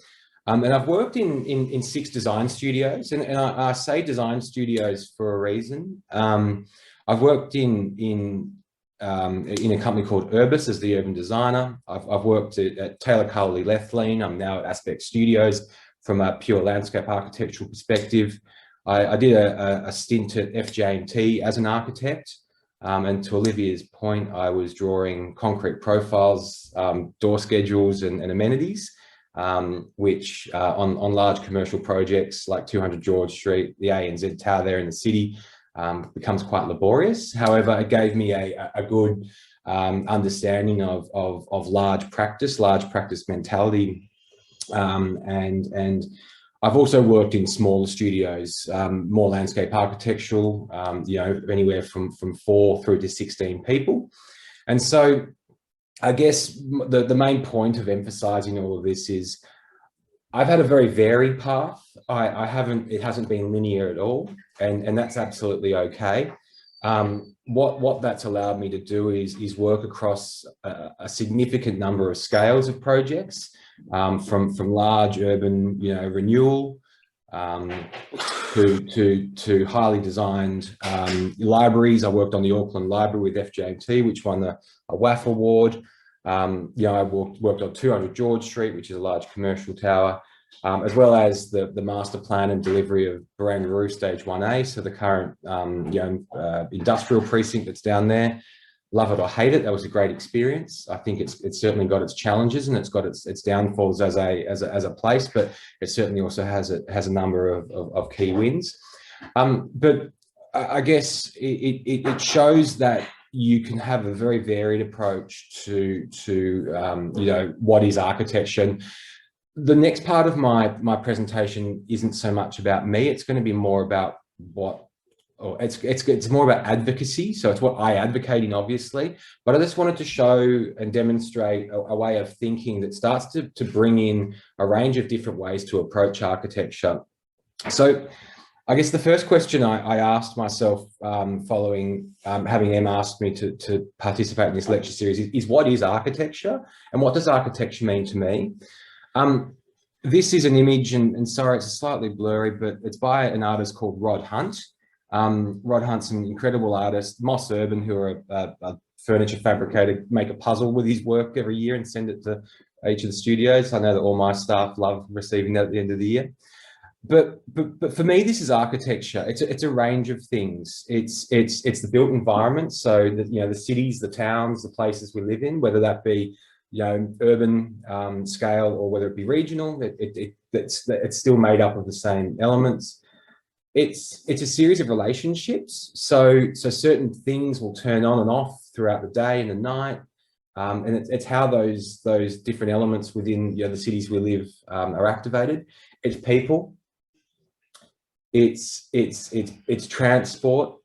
And I've worked in 6 design studios. And I say design studios for a reason. I've worked in in a company called Urbis as the urban designer. I've worked at Taylor Culley Lethlean. I'm now at Aspect Studios from a pure landscape architectural perspective. I did a stint at FJ&T as an architect. And to Olivia's point, I was drawing concrete profiles, door schedules and amenities, which on large commercial projects like 200 George Street, the ANZ Tower there in the city, becomes quite laborious. However, it gave me a good understanding of large practice mentality. And I've also worked in smaller studios, more landscape architectural, anywhere from 4 through to 16 people. And so I guess the main point of emphasizing all of this is I've had a very varied path. It hasn't been linear at all, and that's absolutely okay. What that's allowed me to do is work across a significant number of scales of projects, from large urban, renewal, to highly designed libraries. I worked on the Auckland Library with FJ&T, which won a WAF award. I worked on 200 George Street, which is a large commercial tower, as well as the master plan and delivery of Barangaroo Stage 1A, so the current industrial precinct that's down there. Love it or hate it, that was a great experience. I think it's certainly got its challenges and it's got its downfalls as a place, but it certainly also has a number of key wins. But I guess it shows that you can have a very varied approach to what is architecture. And the next part of my presentation isn't so much about me. It's going to be more about it's more about advocacy. So it's what I advocate in, obviously, but I just wanted to show and demonstrate a way of thinking that starts to bring in a range of different ways to approach architecture. So I guess the first question I asked myself following having Em asked me to participate in this lecture series is what is architecture and what does architecture mean to me? This is an image, and sorry, it's slightly blurry, but it's by an artist called Rod Hunt. Rod Hunt's an incredible artist. Moss Urban, who are a furniture fabricator, make a puzzle with his work every year and send it to each of the studios. I know that all my staff love receiving that at the end of the year. But for me, this is architecture. It's a range of things. It's the built environment. So the cities, the towns, the places we live in, whether that be urban scale or whether it be regional, it's still made up of the same elements. It's a series of relationships. So certain things will turn on and off throughout the day and the night. And it's how those different elements within the cities we live are activated. It's people. It's transport.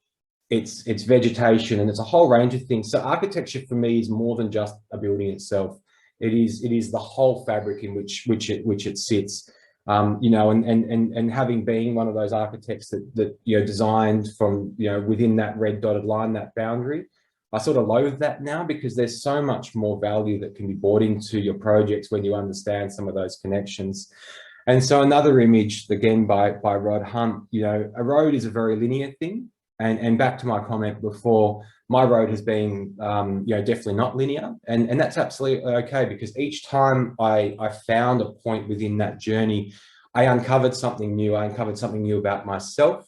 It's vegetation, and it's a whole range of things. So architecture for me is more than just a building itself. It is the whole fabric in which it sits. And having been one of those architects that designed from within that red dotted line, that boundary, I sort of loathe that now because there's so much more value that can be brought into your projects when you understand some of those connections. And so another image, again by Rod Hunt, a road is a very linear thing. And back to my comment before, my road has been definitely not linear, and that's absolutely okay, because each time I found a point within that journey, I uncovered something new. I uncovered something new about myself.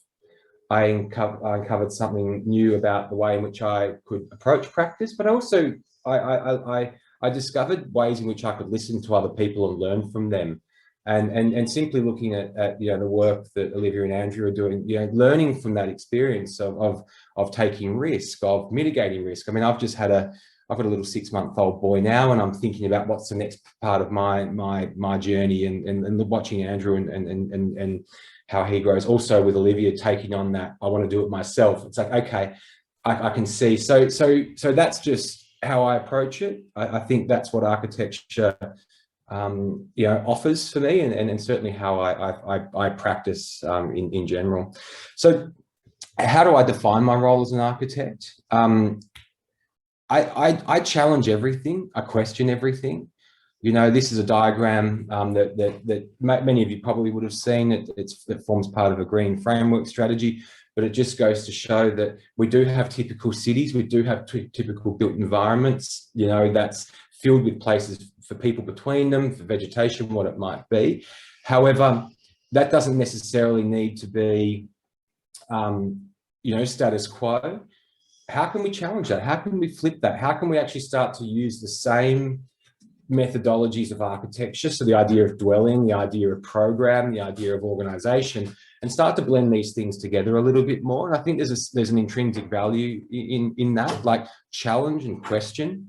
I uncovered something new about the way in which I could approach practice, but also I discovered ways in which I could listen to other people and learn from them. And simply looking at the work that Olivia and Andrew are doing, learning from that experience of taking risk, of mitigating risk. I mean, I've got a little 6-month-old boy now, and I'm thinking about what's the next part of my journey, and watching Andrew and how he grows. Also with Olivia taking on that, I want to do it myself. It's like, okay, I can see. So that's just how I approach it. I think that's what architecture offers for me, and certainly how I practice in general. So how do I define my role as an architect? I challenge everything. I question everything. You know, this is a diagram that many of you probably would have seen. It forms part of a green framework strategy, but it just goes to show that we do have typical cities, we do have typical built environments, you know, that's filled with places for people between them, for vegetation, what it might be. However, that doesn't necessarily need to be, you know, status quo. How can we challenge that? How can we flip that? How can we actually start to use the same methodologies of architecture, so the idea of dwelling, the idea of program, the idea of organization, and start to blend these things together a little bit more? And I think there's an intrinsic value in that, like challenge and question,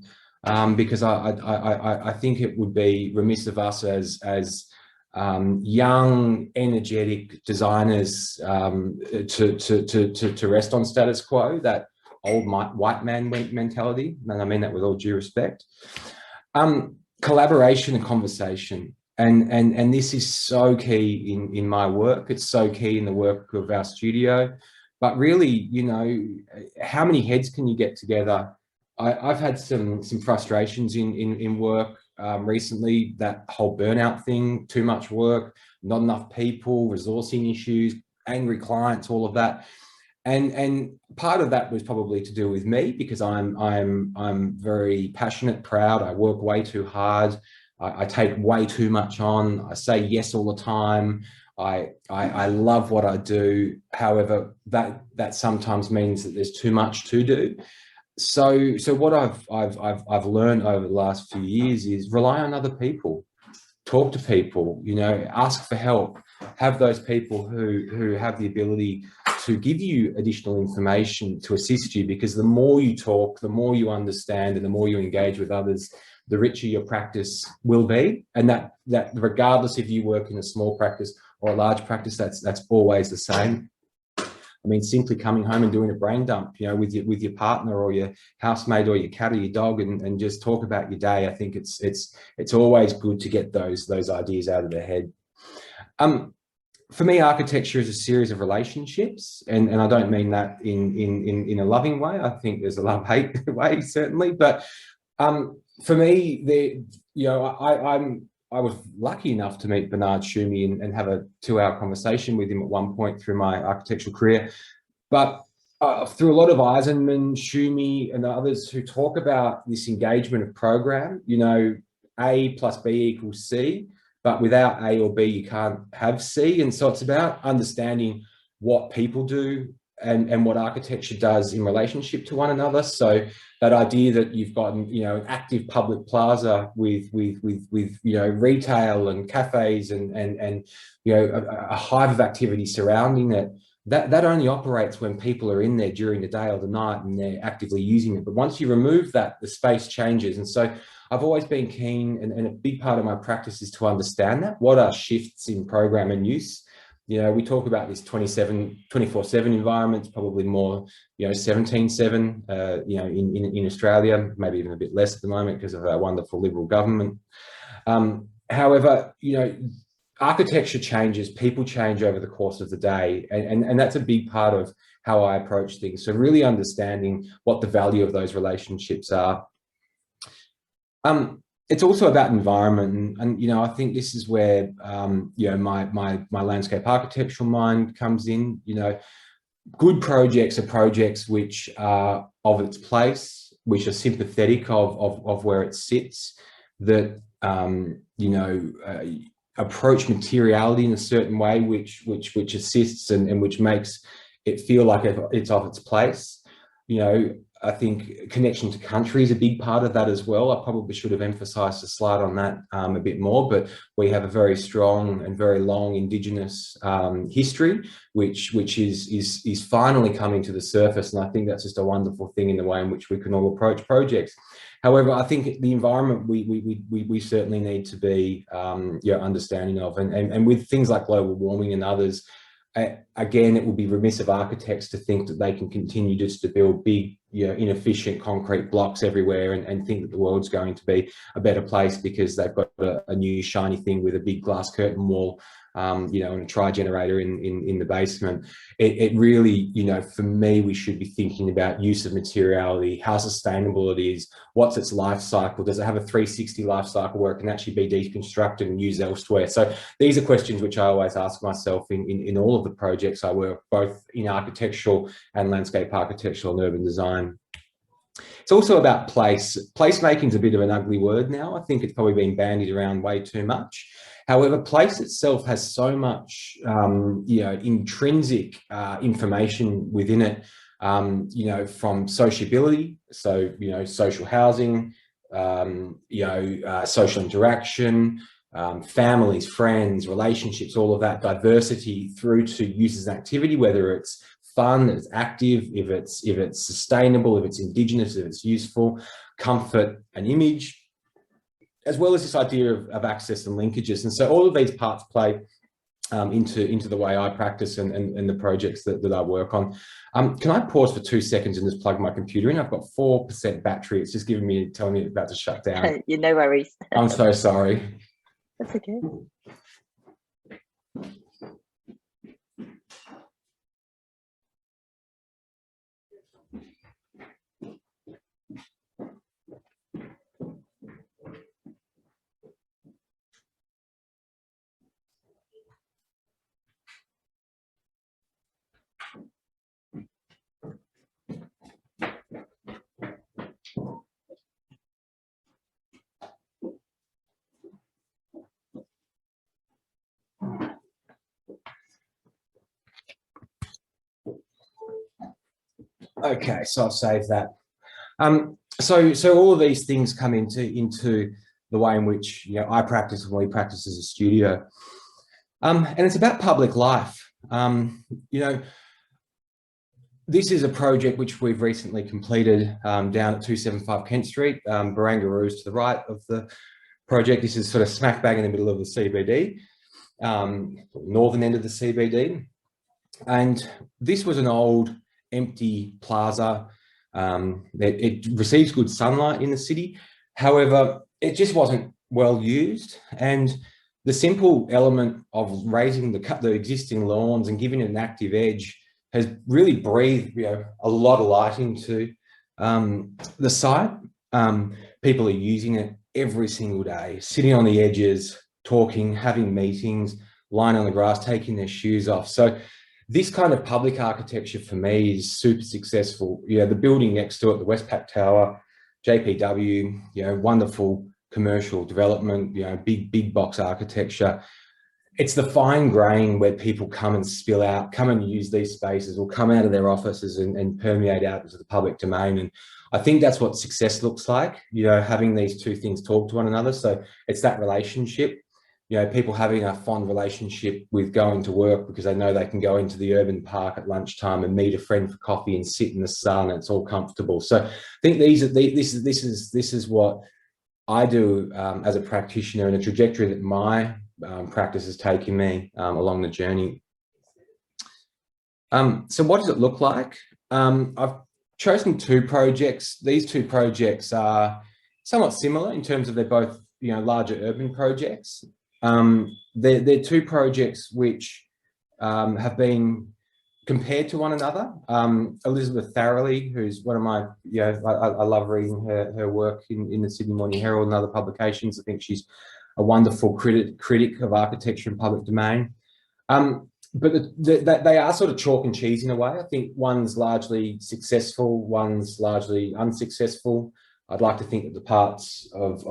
because I think it would be remiss of us as young, energetic designers to rest on status quo, that old white man mentality, and I mean that with all due respect. Collaboration and conversation, and this is so key in my work. It's so key in the work of our studio. But really, you know, how many heads can you get together? I've had some frustrations in work recently. That whole burnout thing, too much work, not enough people, resourcing issues, angry clients, all of that. And part of that was probably to do with me, because I'm very passionate, proud. I work way too hard. I take way too much on. I say yes all the time. I love what I do. However, that sometimes means that there's too much to do. So what I've learned over the last few years is rely on other people. Talk to people, you know, ask for help, have those people who have the ability to give you additional information to assist you, because the more you talk, the more you understand, and the more you engage with others, the richer your practice will be. And that regardless if you work in a small practice or a large practice, that's always the same. I mean, simply coming home and doing a brain dump, you know, with your partner or your housemate or your cat or your dog, and just talk about your day. I think it's always good to get those ideas out of their head. For me, architecture is a series of relationships, and I don't mean that in a loving way. I think there's a love-hate way, certainly. But for me, you know, I was lucky enough to meet Bernard Schumi and have a 2-hour conversation with him at one point through my architectural career. But through a lot of Eisenman, Schumi, and others who talk about this engagement of program, you know, A plus B equals C, but without A or B, you can't have C. And so it's about understanding what people do and what architecture does in relationship to one another. So that idea that you've got, you know, an active public plaza with you know, retail and cafes and you know, a hive of activity surrounding it, that only operates when people are in there during the day or the night and they're actively using it. But once you remove that, the space changes. And so I've always been keen, and a big part of my practice is to understand that. What are shifts in program and use? You know, we talk about this 24/7 environments, probably more, you know, 17/7, you know, in Australia, maybe even a bit less at the moment because of our wonderful Liberal government. However, you know, architecture changes, people change over the course of the day, and that's a big part of how I approach things. So really understanding what the value of those relationships are. It's also about environment, and you know, I think this is where you know, my landscape architectural mind comes in. You know, good projects are projects which are of its place, which are sympathetic of where it sits, that you know, approach materiality in a certain way, which assists and which makes it feel like it's of its place. You know, I think connection to country is a big part of that as well. I probably should have emphasised a slide on that a bit more, but we have a very strong and very long Indigenous history, which is finally coming to the surface, and I think that's just a wonderful thing in the way in which we can all approach projects. However, I think the environment we certainly need to be you know, understanding of, and with things like global warming and others. Again, it would be remiss of architects to think that they can continue just to build big, you know, inefficient concrete blocks everywhere and think that the world's going to be a better place because they've got a new shiny thing with a big glass curtain wall you know, and a tri-generator in the basement. It really, you know, for me, we should be thinking about use of materiality, how sustainable it is, what's its life cycle, does it have a 360 life cycle where it can actually be deconstructed and used elsewhere? So these are questions which I always ask myself in all of the projects I work, both in architectural and landscape architectural and urban design. It's also about place. Placemaking is a bit of an ugly word now. I think it's probably been bandied around way too much. However, place itself has so much, you know, intrinsic information within it, you know, from sociability, so, you know, social housing, you know, social interaction, families, friends, relationships, all of that diversity through to users and activity, whether it's fun, it's active, if it's sustainable, if it's indigenous, if it's useful, comfort and image, as well as this idea of access and linkages. And so all of these parts play into the way I practice and the projects that I work on. Can I pause for 2 seconds and just plug my computer in? I've got 4% battery. It's just telling me it's about to shut down. You no worries. I'm so sorry. That's okay. Okay, so I'll save that. So all of these things come into the way in which, you know, I practice and we practice as a studio. And it's about public life. You know, this is a project which we've recently completed down at 275 Kent Street. Barangaroo to the right of the project. This is sort of smack bang in the middle of the CBD, northern end of the CBD. And this was an old empty plaza. It receives good sunlight in the city. However, it just wasn't well used. And the simple element of raising the existing lawns and giving it an active edge has really breathed, you know, a lot of light into the site. People are using it every single day, sitting on the edges, talking, having meetings, lying on the grass, taking their shoes off. So this kind of public architecture for me is super successful. You know, the building next to it, the Westpac Tower, JPW, you know, wonderful commercial development, you know, big box architecture. It's the fine grain where people come and spill out, come and use these spaces, or come out of their offices and permeate out into the public domain. And I think that's what success looks like, you know, having these two things talk to one another. So it's that relationship, you know, people having a fond relationship with going to work because they know they can go into the urban park at lunchtime and meet a friend for coffee and sit in the sun. It's all comfortable. So I think this is what I do as a practitioner, and a trajectory that my practice has taken me along the journey. So what does it look like? I've chosen two projects. These two projects are somewhat similar in terms of they're both, you know, larger urban projects. They're two projects which have been compared to one another. Elizabeth Thoroughly, who's one of my, you know, I love reading her work in the Sydney Morning Herald and other publications. I think she's a wonderful critic of architecture and public domain. But they are sort of chalk and cheese in a way. I think one's largely successful, one's largely unsuccessful. I'd like to think that the parts of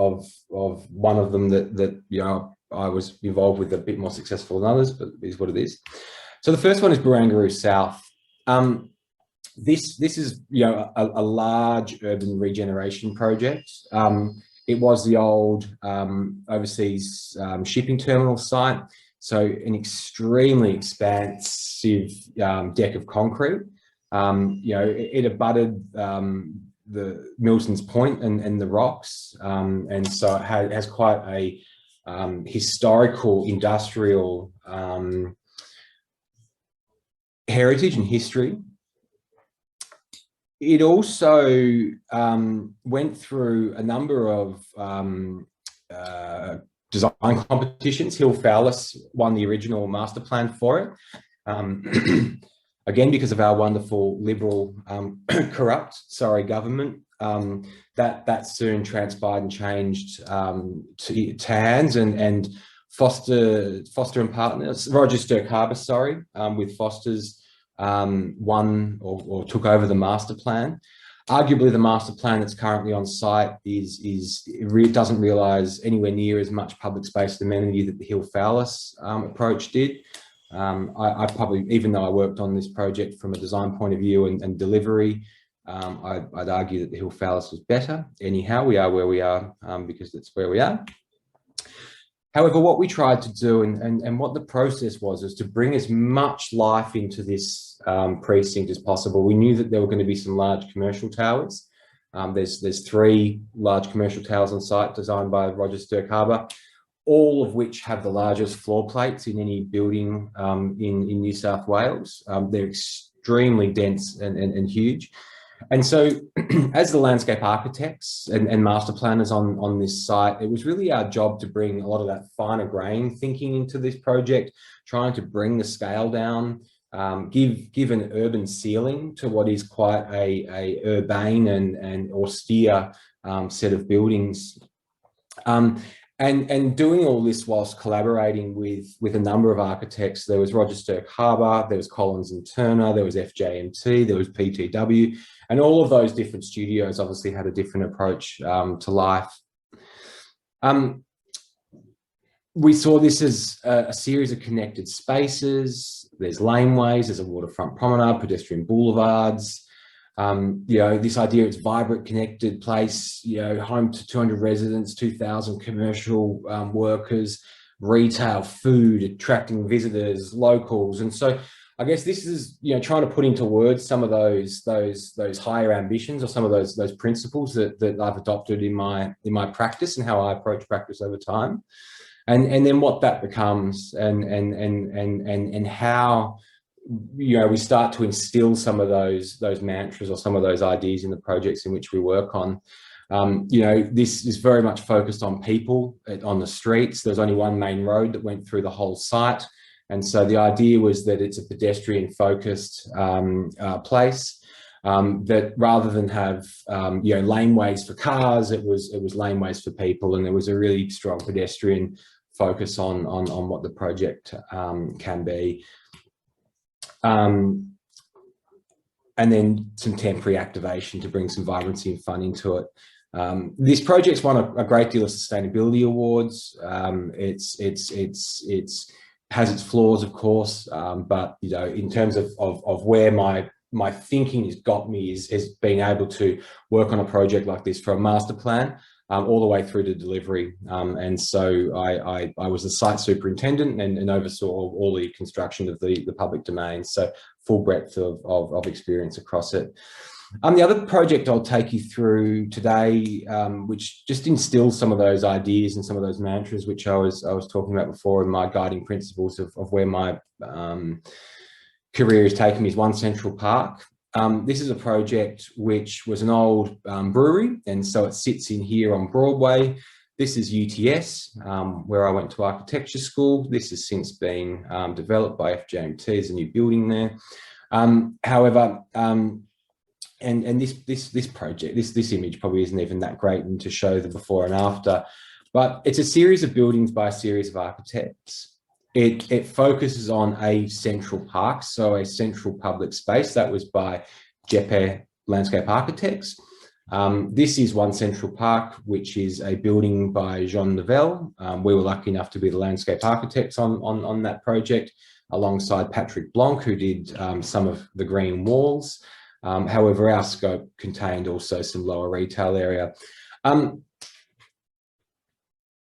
one of them that you know I was involved with a bit more successful than others, but it is what it is. So the first one is Barangaroo South. This is, you know, a large urban regeneration project. It was the old overseas shipping terminal site. So an extremely expansive deck of concrete. You know, it abutted the Milton's Point and the rocks. And so it has quite a historical industrial heritage and history. It also went through a number of design competitions. Hill Fowlis won the original master plan for it. Again, because of our wonderful Liberal, corrupt government, that soon transpired and changed to hands, and Foster and Partners, Roger Sturck-Harbour, with Foster's won or took over the master plan. Arguably, the master plan that's currently on site doesn't realise anywhere near as much public space and amenity that the Hill Fowlis approach did. I probably, even though I worked on this project from a design point of view and delivery, I'd argue that the Hill Fowlis was better. Anyhow, we are where we are because that's where we are. However, what we tried to do and what the process was is to bring as much life into this precinct as possible. We knew that there were going to be some large commercial towers. There's 3 large commercial towers on site designed by Roger Sturck-Harbour, all of which have the largest floor plates in any building in New South Wales. They're extremely dense and huge. And so as the landscape architects and master planners on this site, it was really our job to bring a lot of that finer grain thinking into this project, trying to bring the scale down, give an urban ceiling to what is quite a urbane and austere set of buildings. And doing all this whilst collaborating with a number of architects. There was Roger Sturck-Harbour, there was Collins and Turner, there was FJMT, there was PTW, and all of those different studios obviously had a different approach to life. We saw this as a series of connected spaces. There's laneways, there's a waterfront promenade, pedestrian boulevards. This idea, it's vibrant, connected place, home to 200 residents, 2,000 commercial workers, retail, food, attracting visitors, locals. And so I guess this is, trying to put into words some of those higher ambitions or some of those principles that I've adopted in my practice and how I approach practice over time. And then what that becomes and how we start to instill some of those mantras or some of those ideas in the projects in which we work on. This is very much focused on people on the streets. There's only one main road that went through the whole site. And so the idea was that it's a pedestrian focused place, that rather than have, laneways for cars, it was laneways for people. And there was a really strong pedestrian focus on what the project can be. And then some temporary activation to bring some vibrancy and fun into it. This project's won a great deal of sustainability awards. It has its flaws, of course, but in terms of where my thinking has got me is being able to work on a project like this for a master plan, all the way through to delivery. And so I was the site superintendent and oversaw all the construction of the public domain. So full breadth of experience across it. The other project I'll take you through today, which just instills some of those ideas and some of those mantras, which I was talking about before, and my guiding principles of where my career has taken me, is One Central Park. This is a project which was an old brewery, and so it sits in here on Broadway. This is UTS, where I went to architecture school. This has since been developed by FJMT as a new building there. However, and this project, this image probably isn't even that great and to show the before and after, but it's a series of buildings by a series of architects. It focuses on a central park, so a central public space. That was by Jeppe Landscape Architects. This is One Central Park, which is a building by Jean Novelle. We were lucky enough to be the landscape architects on that project, alongside Patrick Blanc, who did some of the green walls. However, our scope contained also some lower retail area.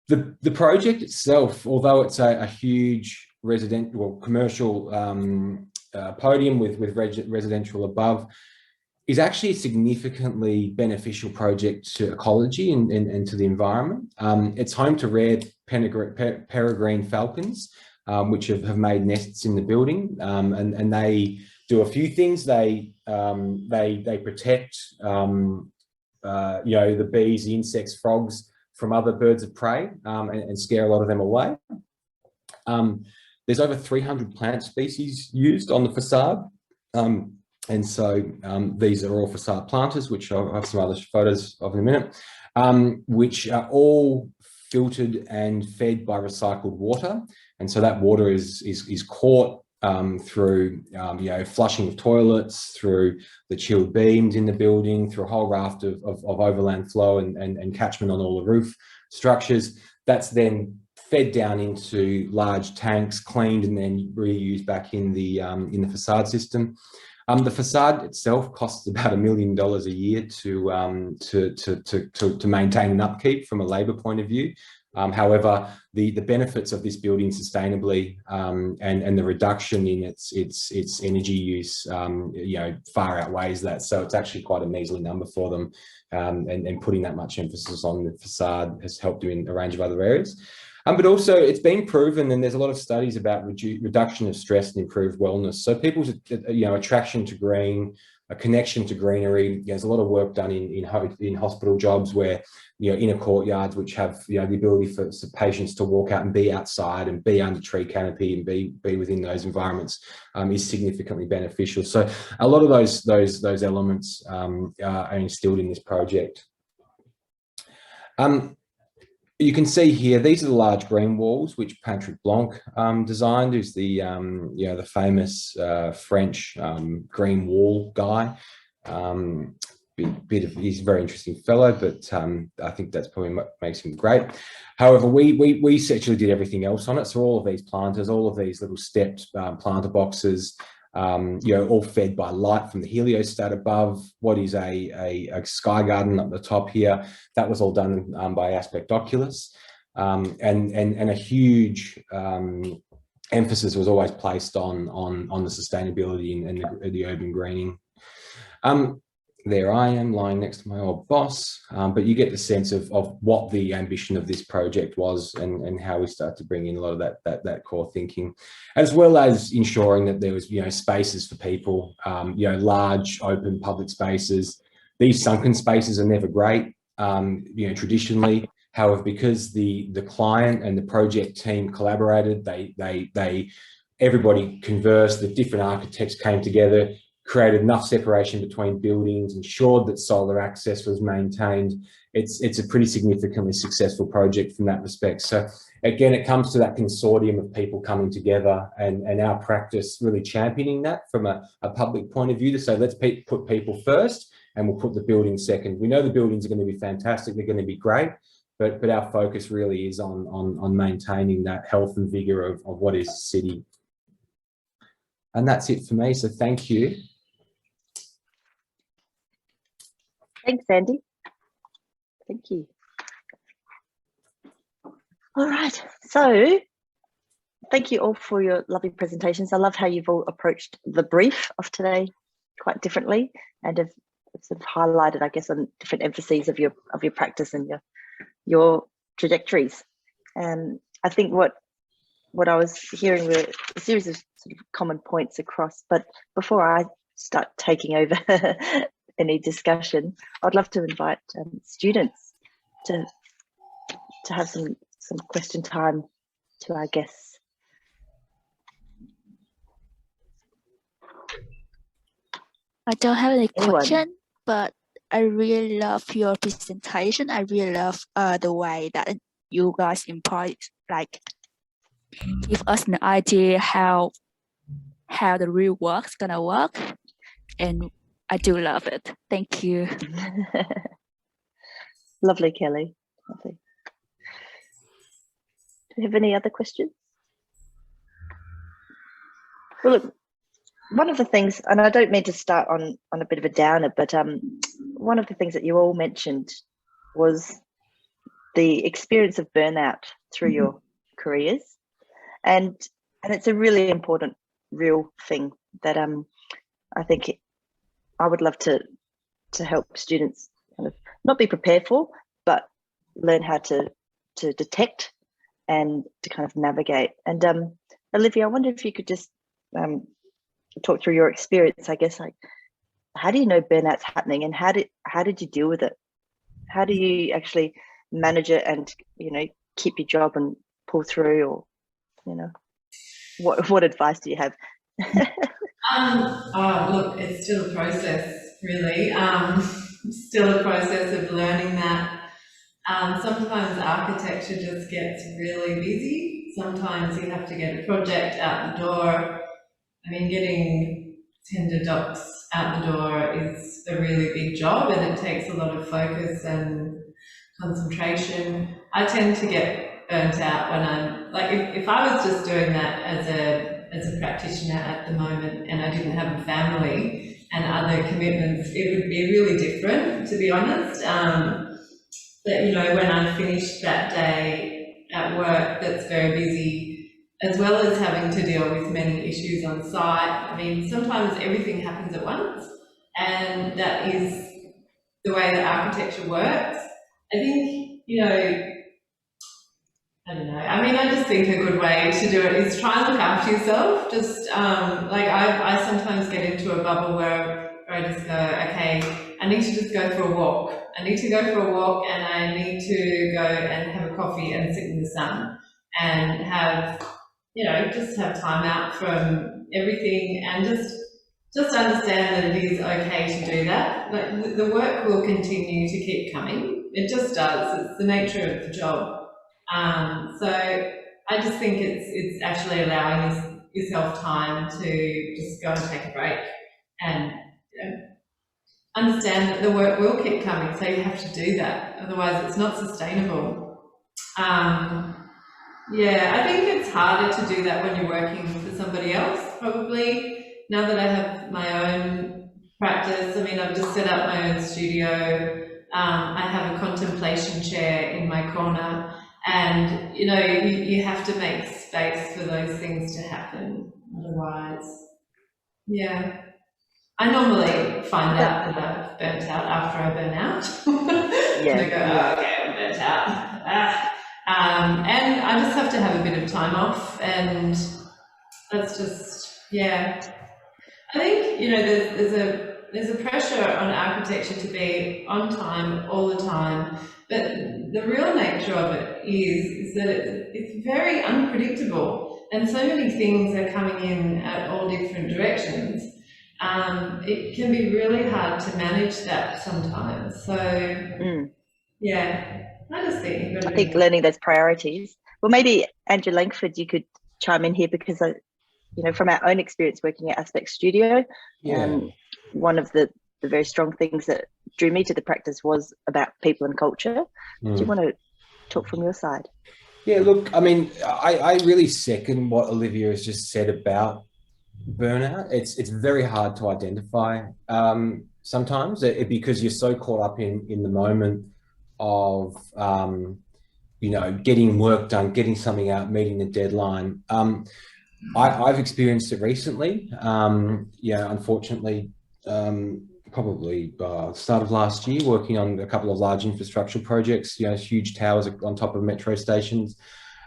The project itself, although it's a huge residential, commercial podium with residential above, is actually a significantly beneficial project to ecology and to the environment. It's home to rare peregrine falcons, which have made nests in the building, and they do a few things. They protect, the bees, the insects, frogs from other birds of prey and scare a lot of them away. There's over 300 plant species used on the facade. And so these are all facade planters, which I'll have some other photos of in a minute, which are all filtered and fed by recycled water. And so that water is caught through flushing of toilets, through the chilled beams in the building, through a whole raft of overland flow and catchment on all the roof structures. That's then fed down into large tanks, cleaned, and then reused back in the facade system. The facade itself costs about $1 million a year to maintain and upkeep from a labour point of view. However, the benefits of this building sustainably and the reduction in its energy use, far outweighs that. So it's actually quite a measly number for them, and putting that much emphasis on the facade has helped in a range of other areas. But also, it's been proven, and there's a lot of studies about reduction of stress and improved wellness. So people's attraction to green, a connection to greenery. There's a lot of work done in hospital jobs where inner courtyards, which have the ability for patients to walk out and be outside and be under tree canopy and be within those environments, is significantly beneficial. So a lot of those elements are instilled in this project. You can see here, these are the large green walls which Patrick Blanc designed, who's the famous French green wall guy. He's a very interesting fellow, but I think that's probably what makes him great. However, we essentially did everything else on it. So all of these planters, all of these little stepped planter boxes, all fed by light from the heliostat above. What is a sky garden up the top here? That was all done by Aspect Oculus, and a huge emphasis was always placed on the sustainability and the urban greening. There I am lying next to my old boss, but you get the sense of what the ambition of this project was and how we start to bring in a lot of that core thinking, as well as ensuring that there was spaces for people, large open public spaces. These sunken spaces are never great, traditionally. However, because the client and the project team collaborated, everybody conversed, the different architects came together, created enough separation between buildings, ensured that solar access was maintained. It's a pretty significantly successful project from that respect. So again, it comes to that consortium of people coming together and our practice really championing that from a public point of view to say, let's put people first and we'll put the building second. We know the buildings are going to be fantastic, they're going to be great, but our focus really is on maintaining that health and vigor of what is the city. And that's it for me, so thank you. Thanks, Andy. Thank you. All right, so thank you all for your lovely presentations. I love how you've all approached the brief of today quite differently and have sort of highlighted, I guess, on different emphases of your practice and your trajectories. I think what I was hearing were a series of sort of common points across, but before I start taking over any discussion, I'd love to invite students to have some question time to our guests. I don't have any question, but I really love your presentation. I really love the way that you guys give us an idea how the real work's gonna work, and I do love it. Thank you. Lovely, Kelly. Lovely. Do you have any other questions? Well, look, one of the things, and I don't mean to start on a bit of a downer, but one of the things that you all mentioned was the experience of burnout through your careers, and it's a really important, real thing that I think I would love to help students kind of not be prepared for, but learn how to detect and to kind of navigate. And Olivia, I wonder if you could just talk through your experience, I guess, like how do you know burnout's happening and how did you deal with it? How do you actually manage it and, keep your job and pull through, or, what advice do you have? Look, it's still a process, really. Still a process of learning that. Sometimes architecture just gets really busy. Sometimes you have to get a project out the door. I mean, getting tender docs out the door is a really big job, and it takes a lot of focus and concentration. I tend to get burnt out when I'm like, if I was just doing that as a practitioner at the moment and I didn't have a family and other commitments, it would be really different, to be honest. That, when I finished that day at work that's very busy, as well as having to deal with many issues on site. I mean, sometimes everything happens at once, and that is the way that architecture works. I think, I don't know. I mean, I just think a good way to do it is try and look after yourself. Just like I sometimes get into a bubble where I just go, okay, I need to just go for a walk. I need to go for a walk, and I need to go and have a coffee and sit in the sun and have, just have time out from everything, and just understand that it is okay to do that. Like, the work will continue to keep coming. It just does. It's the nature of the job. So I just think it's actually allowing yourself time to just go and take a break and understand that the work will keep coming, so you have to do that. Otherwise, it's not sustainable. Yeah, I think it's harder to do that when you're working for somebody else, probably. Now that I have my own practice, I mean, I've just set up my own studio. I have a contemplation chair in my corner, and, you have to make space for those things to happen. Otherwise, yeah. I normally find out that I've burnt out after I burn out. Yeah. I go, okay, I'm burnt out. And I just have to have a bit of time off, and that's just, yeah. I think, there's a pressure on architecture to be on time all the time, but the real nature of it is that it's very unpredictable, and so many things are coming in at all different directions. It can be really hard to manage that sometimes. So, yeah, I just think. I think learning those priorities. Well, maybe Andrew Langford, you could chime in here, because from our own experience working at Aspect Studio, one of the very strong things that drew me to the practice was about people and culture. Do you want to talk from your side? Yeah, look, I mean, I really second what Olivia has just said about burnout. It's very hard to identify sometimes, because you're so caught up in the moment of getting work done, getting something out, meeting the deadline. I've experienced it recently. Unfortunately, probably start of last year, working on a couple of large infrastructure projects, huge towers on top of metro stations.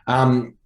And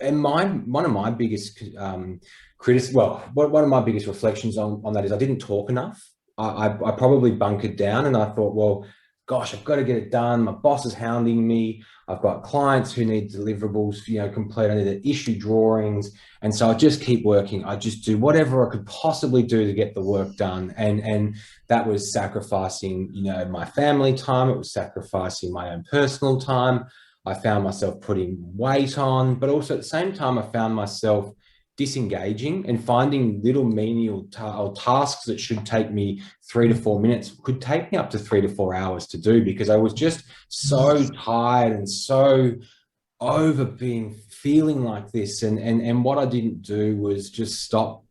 one of my biggest one of my biggest reflections on that is I didn't talk enough. I probably bunkered down, and I thought, well, gosh, I've got to get it done. My boss is hounding me. I've got clients who need deliverables, complete. I need to issue drawings. And so I just keep working. I just do whatever I could possibly do to get the work done. And that was sacrificing, my family time. It was sacrificing my own personal time. I found myself putting weight on, but also at the same time, I found myself disengaging and finding little menial tasks that should take me 3 to 4 minutes could take me up to 3 to 4 hours to do, because I was just so tired and so over feeling like this. And what I didn't do was just stop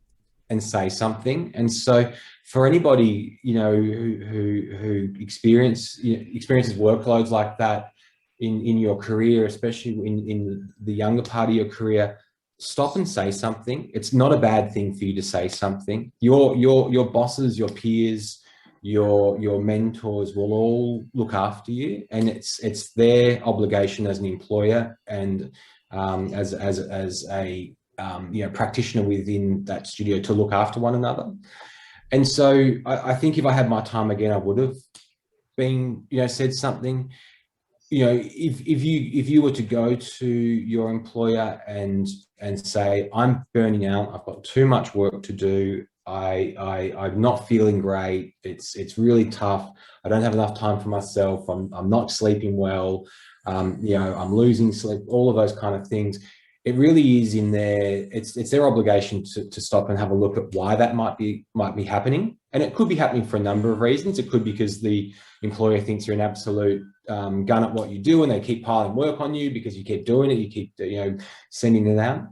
and say something. And so for anybody, who experiences workloads like that in your career, especially in the younger part of your career, stop and say something. It's not a bad thing for you to say something. Your bosses, your peers, your mentors will all look after you, and it's their obligation as an employer and as a practitioner within that studio to look after one another. And so I think if I had my time again, I would have been said something. you know, if you were to go to your employer and say, I'm burning out, I've got too much work to do, I'm not feeling great, it's really tough, I don't have enough time for myself, I'm not sleeping well, you know, I'm losing sleep, all of those kind of things. It really is in their, it's their obligation to stop and have a look at why that might be happening. And it could be happening for a number of reasons. It could be because the employer thinks you're an absolute gun at what you do, and they keep piling work on you because you keep doing it, you keep, you know, sending it out.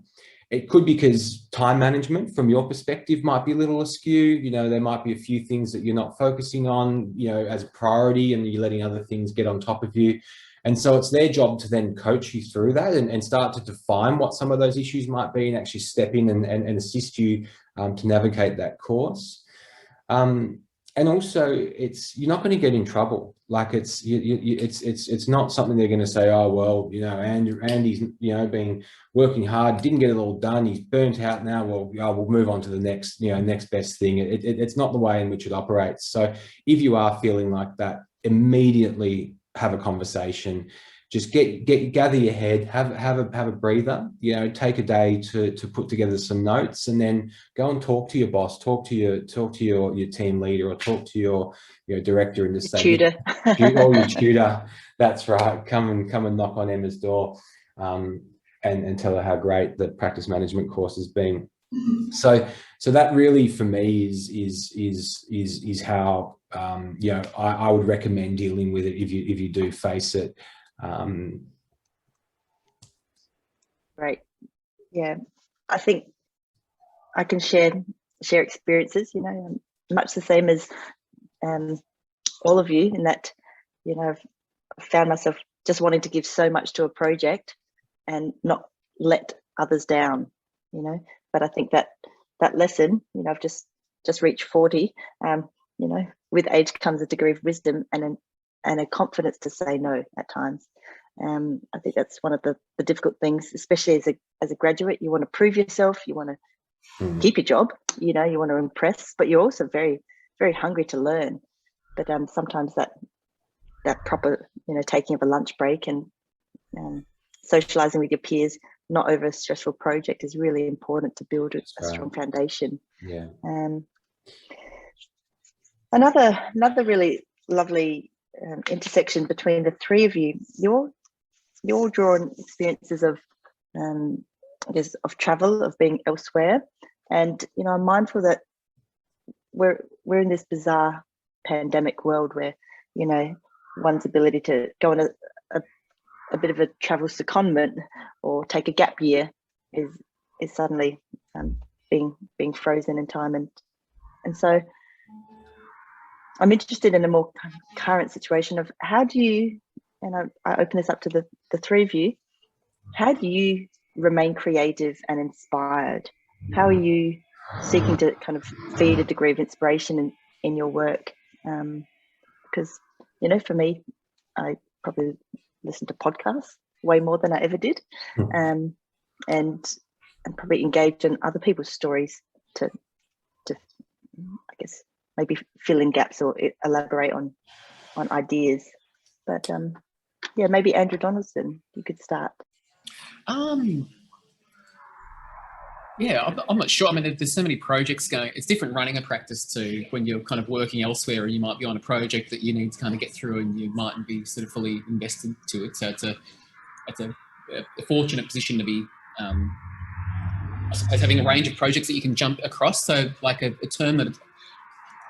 It could be because time management from your perspective might be a little askew. You know, there might be a few things that you're not focusing on, you know, as a priority, and you're letting other things get on top of you. And so it's their job to then coach you through that and start to define what some of those issues might be, and actually step in and assist you to navigate that course. And also, you're not going to get in trouble. Like it's not something they're going to say, oh well, you know, Andy's, you know, been working hard, didn't get it all done, he's burnt out now. Well, we'll move on to the next, you know, next best thing. It's not the way in which it operates. So if you are feeling like that, immediately have a conversation. Just gather your head, have a breather, you know, take a day to put together some notes, and then go and talk to your boss, talk to your team leader, or talk to your director, and just say, tutor. Or your tutor. That's right. Come and knock on Emma's door, and tell her how great the practice management course has been. So that really for me is how you know, I would recommend dealing with it if you do face it. Right. Yeah, I think I can share experiences, you know, much the same as all of you, in that, you know, I've found myself just wanting to give so much to a project and not let others down, you know. But I think that lesson, you know, I've just reached 40, you know, with age comes a degree of wisdom and a confidence to say no at times. I think that's one of the difficult things, especially as a graduate. You want to prove yourself, you want to keep your job, you know, you want to impress, but you're also very, very hungry to learn. But sometimes that proper, you know, taking of a lunch break and socializing with your peers, not over a stressful project, is really important to build a strong foundation. Yeah. Another really lovely intersection between the three of you, you're drawing experiences of I guess of travel, of being elsewhere, and you know, I'm mindful that we're in this bizarre pandemic world where, you know, one's ability to go on a bit of a travel secondment or take a gap year is suddenly being frozen in time, and so I'm interested in a more current situation of how do you, and I open this up to the three of you, how do you remain creative and inspired? How are you seeking to kind of feed a degree of inspiration in your work? Because, you know, for me, I probably listen to podcasts way more than I ever did, and probably engage in other people's stories to I guess maybe fill in gaps or elaborate on ideas. But yeah, maybe Andrew Donaldson, you could start. Yeah, I'm not sure. I mean, there's so many projects going. It's different running a practice to when you're kind of working elsewhere, and you might be on a project that you need to kind of get through, and you mightn't be sort of fully invested to it. So it's a fortunate position to be, I suppose, having a range of projects that you can jump across. So like a term that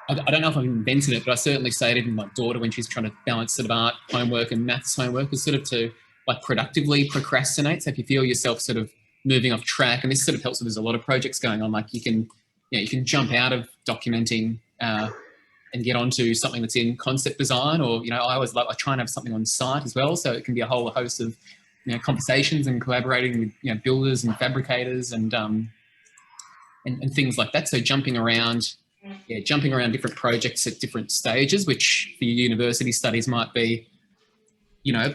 I don't know if I've invented it, but I certainly say it even my daughter when she's trying to balance sort of art homework and maths homework, is sort of to like productively procrastinate. So if you feel yourself sort of moving off track, and this sort of helps with, there's a lot of projects going on, like you can jump out of documenting and get onto something that's in concept design, or, you know, I try and have something on site as well. So it can be a whole host of, you know, conversations and collaborating with, you know, builders and fabricators and things like that. So jumping around different projects at different stages, which for your university studies might be, you know,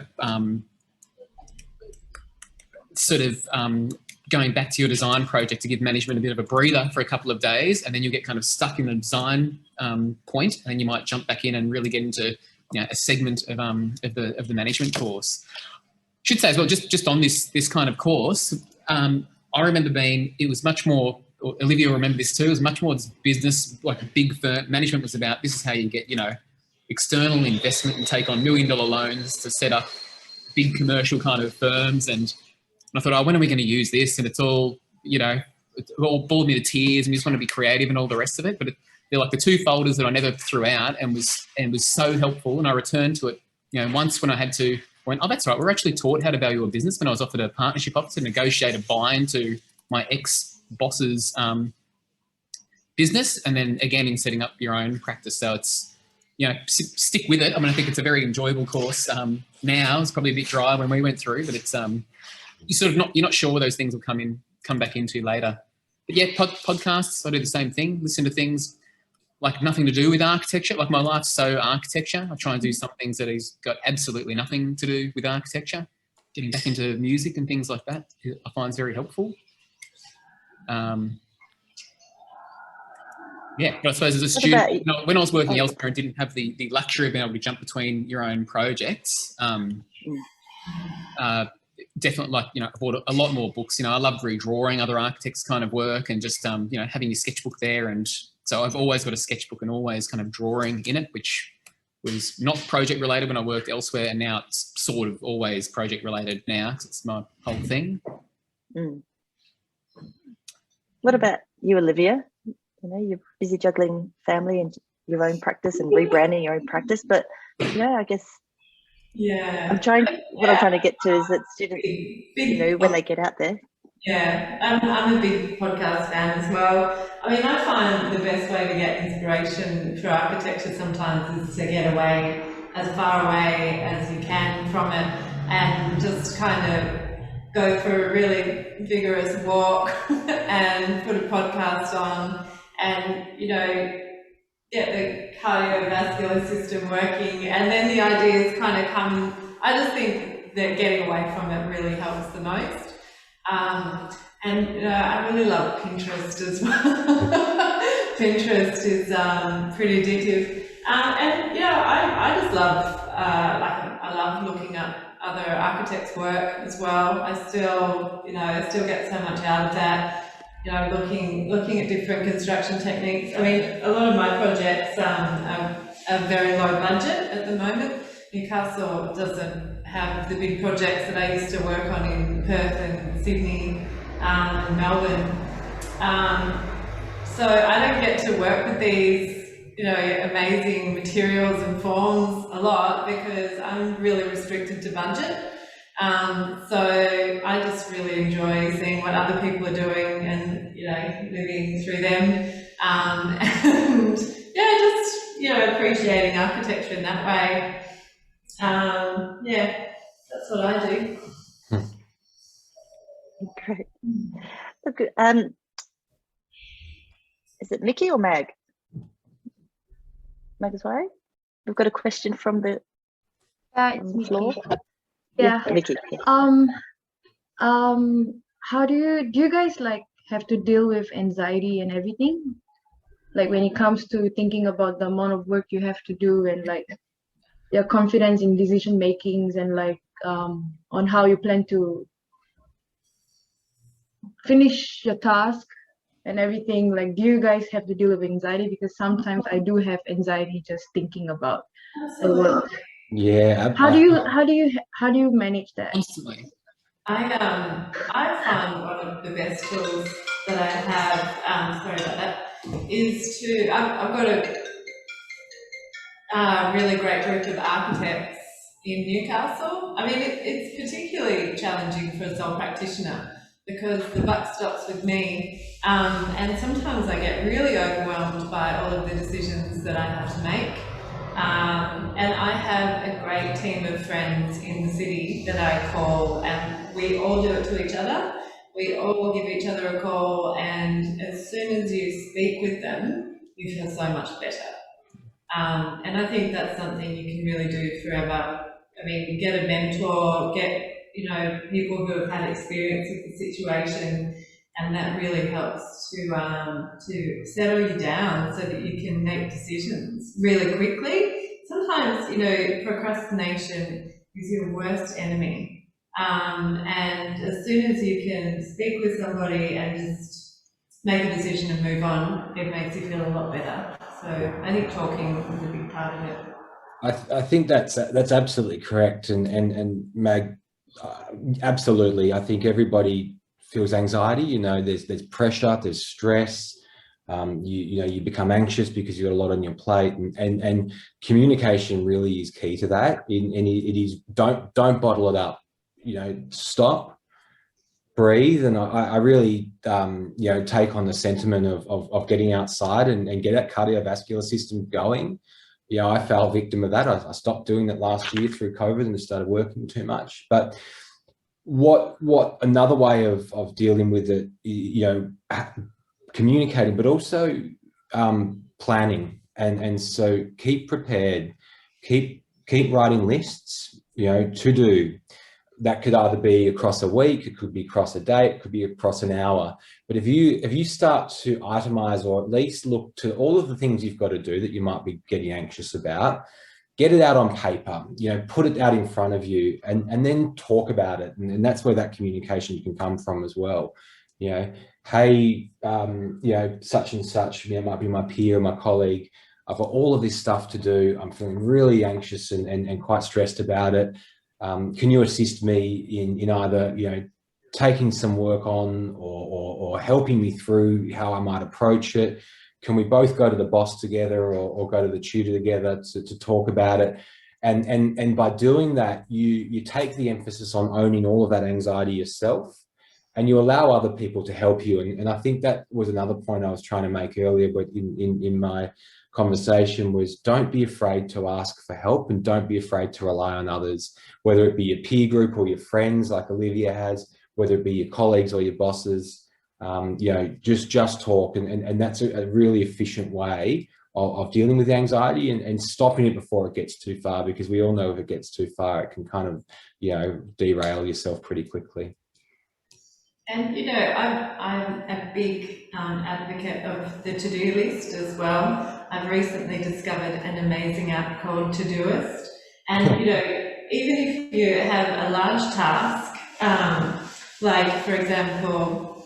going back to your design project to give management a bit of a breather for a couple of days, and then you get kind of stuck in the design point, and then you might jump back in and really get into a segment of the management course. Should say as well, just on this kind of course, I remember it was much more. Olivia will remember this too. It was much more business, like a big firm. Management was about this is how you get external investment and take on $1 million loans to set up big commercial kind of firms. And I thought, when are we going to use this? And it's all it all bored me to tears, and you just want to be creative and all the rest of it. But they're like the 2 folders that I never threw out, and was so helpful. And I returned to it, once when I had to. Went, oh, that's right. We're actually taught how to value a business when I was offered a partnership offer to negotiate a buy into my ex-boss's business, and then again in setting up your own practice. So it's stick with it. I mean, I think it's a very enjoyable course. Now it's probably a bit dry when we went through, but it's you're not sure where those things will come back into later. But yeah, podcasts. I do the same thing. Listen to things like nothing to do with architecture. Like my life's so architecture. I try and do some things that has got absolutely nothing to do with architecture. Getting back into music and things like that, I find is very helpful. Yeah, but I suppose as a student, when I was working elsewhere and didn't have the luxury of being able to jump between your own projects, definitely I bought a lot more books. I love redrawing other architects' kind of work, and just having your sketchbook there. And so I've always got a sketchbook and always kind of drawing in it, which was not project related when I worked elsewhere, and now it's sort of always project related now because it's my whole thing. What about you, Olivia? You're busy juggling family and your own practice and rebranding your own practice, but I guess I'm trying to get to is that students, when they get out there. Yeah, I'm a big podcast fan as well. I mean, I find the best way to get inspiration for architecture sometimes is to get away, as far away as you can from it, and just kind of go for a really vigorous walk and put a podcast on, and get the cardiovascular system working, and then the ideas kind of come. I just think that getting away from it really helps the most. And I really love Pinterest as well. Pinterest is pretty addictive, and I just love I love looking up other architects' work as well. I still get so much out of that. Looking at different construction techniques. I mean, a lot of my projects are very low budget at the moment. Newcastle doesn't have the big projects that I used to work on in Perth and Sydney and Melbourne. So I don't get to work with these, amazing materials and forms a lot because I'm really restricted to budget. So I just really enjoy seeing what other people are doing and, living through them. And just, appreciating architecture in that way. That's what I do. Great. Look, is it Mickey or Mag? Mag as well? We've got a question from the floor. Yeah. Mickey. How do you guys have to deal with anxiety and everything? Like when it comes to thinking about the amount of work you have to do and your confidence in decision makings and on how you plan to finish your task and everything. Do you guys have to deal with anxiety? Because sometimes I do have anxiety just thinking about the work. Yeah. How do you manage that? Constantly. I find one of the best tools that I have, sorry about that, is I've got a really great group of architects in Newcastle. I mean, it's particularly challenging for a sole practitioner because the buck stops with me, and sometimes I get really overwhelmed by all of the decisions that I have to make. And I have a great team of friends in the city that I call, and we all do it to each other. We all give each other a call, and as soon as you speak with them, you feel so much better. And I think that's something you can really do forever. I mean, get a mentor, get people who have had experience with the situation, and that really helps to settle you down so that you can make decisions really quickly. Sometimes sometimes, you know, procrastination is your worst enemy. And as soon as you can speak with somebody and just make a decision and move on, it makes you feel a lot better. So I think talking is a big part of it. I think that's absolutely correct, and Mag, absolutely. I think everybody feels anxiety. You know, there's pressure, there's stress. You become anxious because you've got a lot on your plate, and communication really is key to that. It is don't bottle it up. You know, stop, breathe, and I really you know, take on the sentiment of getting outside and get that cardiovascular system going. You know, I fell victim of that. I stopped doing that last year through COVID and started working too much. But what another way of dealing with it, you know, communicating, but also planning. And so keep prepared, keep writing lists, you know, to do. That could either be across a week, it could be across a day, it could be across an hour. But if you start to itemize, or at least look to all of the things you've got to do that you might be getting anxious about, get it out on paper, you know, put it out in front of you, and then talk about it. And that's where that communication can come from as well. You know, hey, you know, such and such, you know, it might be my peer or my colleague, I've got all of this stuff to do, I'm feeling really anxious and quite stressed about it. Can you assist me in either, you know, taking some work on or helping me through how I might approach it? Can we both go to the boss together or go to the tutor together to talk about it? And by doing that, you take the emphasis on owning all of that anxiety yourself, and you allow other people to help you. And I think that was another point I was trying to make earlier, but in my conversation, was don't be afraid to ask for help, and don't be afraid to rely on others, whether it be your peer group or your friends like Olivia has, whether it be your colleagues or your bosses. You know, just talk, and that's a really efficient way of dealing with anxiety and stopping it before it gets too far, because we all know if it gets too far, it can kind of, you know, derail yourself pretty quickly. And, you know, I'm a big advocate of the to-do list as well. I've recently discovered an amazing app called Todoist. And, you know, even if you have a large task, like, for example,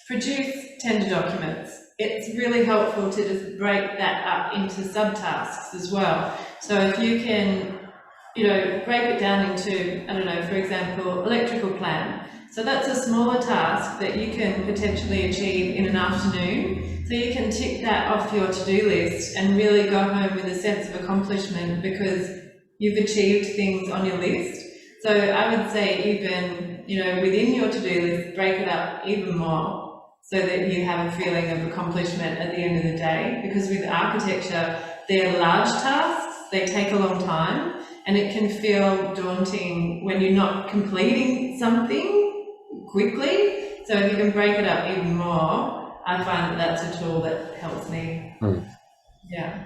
produce tender documents, it's really helpful to just break that up into subtasks as well. So if you can, you know, break it down into, I don't know, for example, electrical plan. So that's a smaller task that you can potentially achieve in an afternoon. So you can tick that off your to-do list and really go home with a sense of accomplishment because you've achieved things on your list. So I would say even, you know, within your to-do list, break it up even more so that you have a feeling of accomplishment at the end of the day. Because with architecture, they're large tasks, they take a long time, and it can feel daunting when you're not completing something quickly. So if you can break it up even more, I find that that's a tool that helps me. Yeah.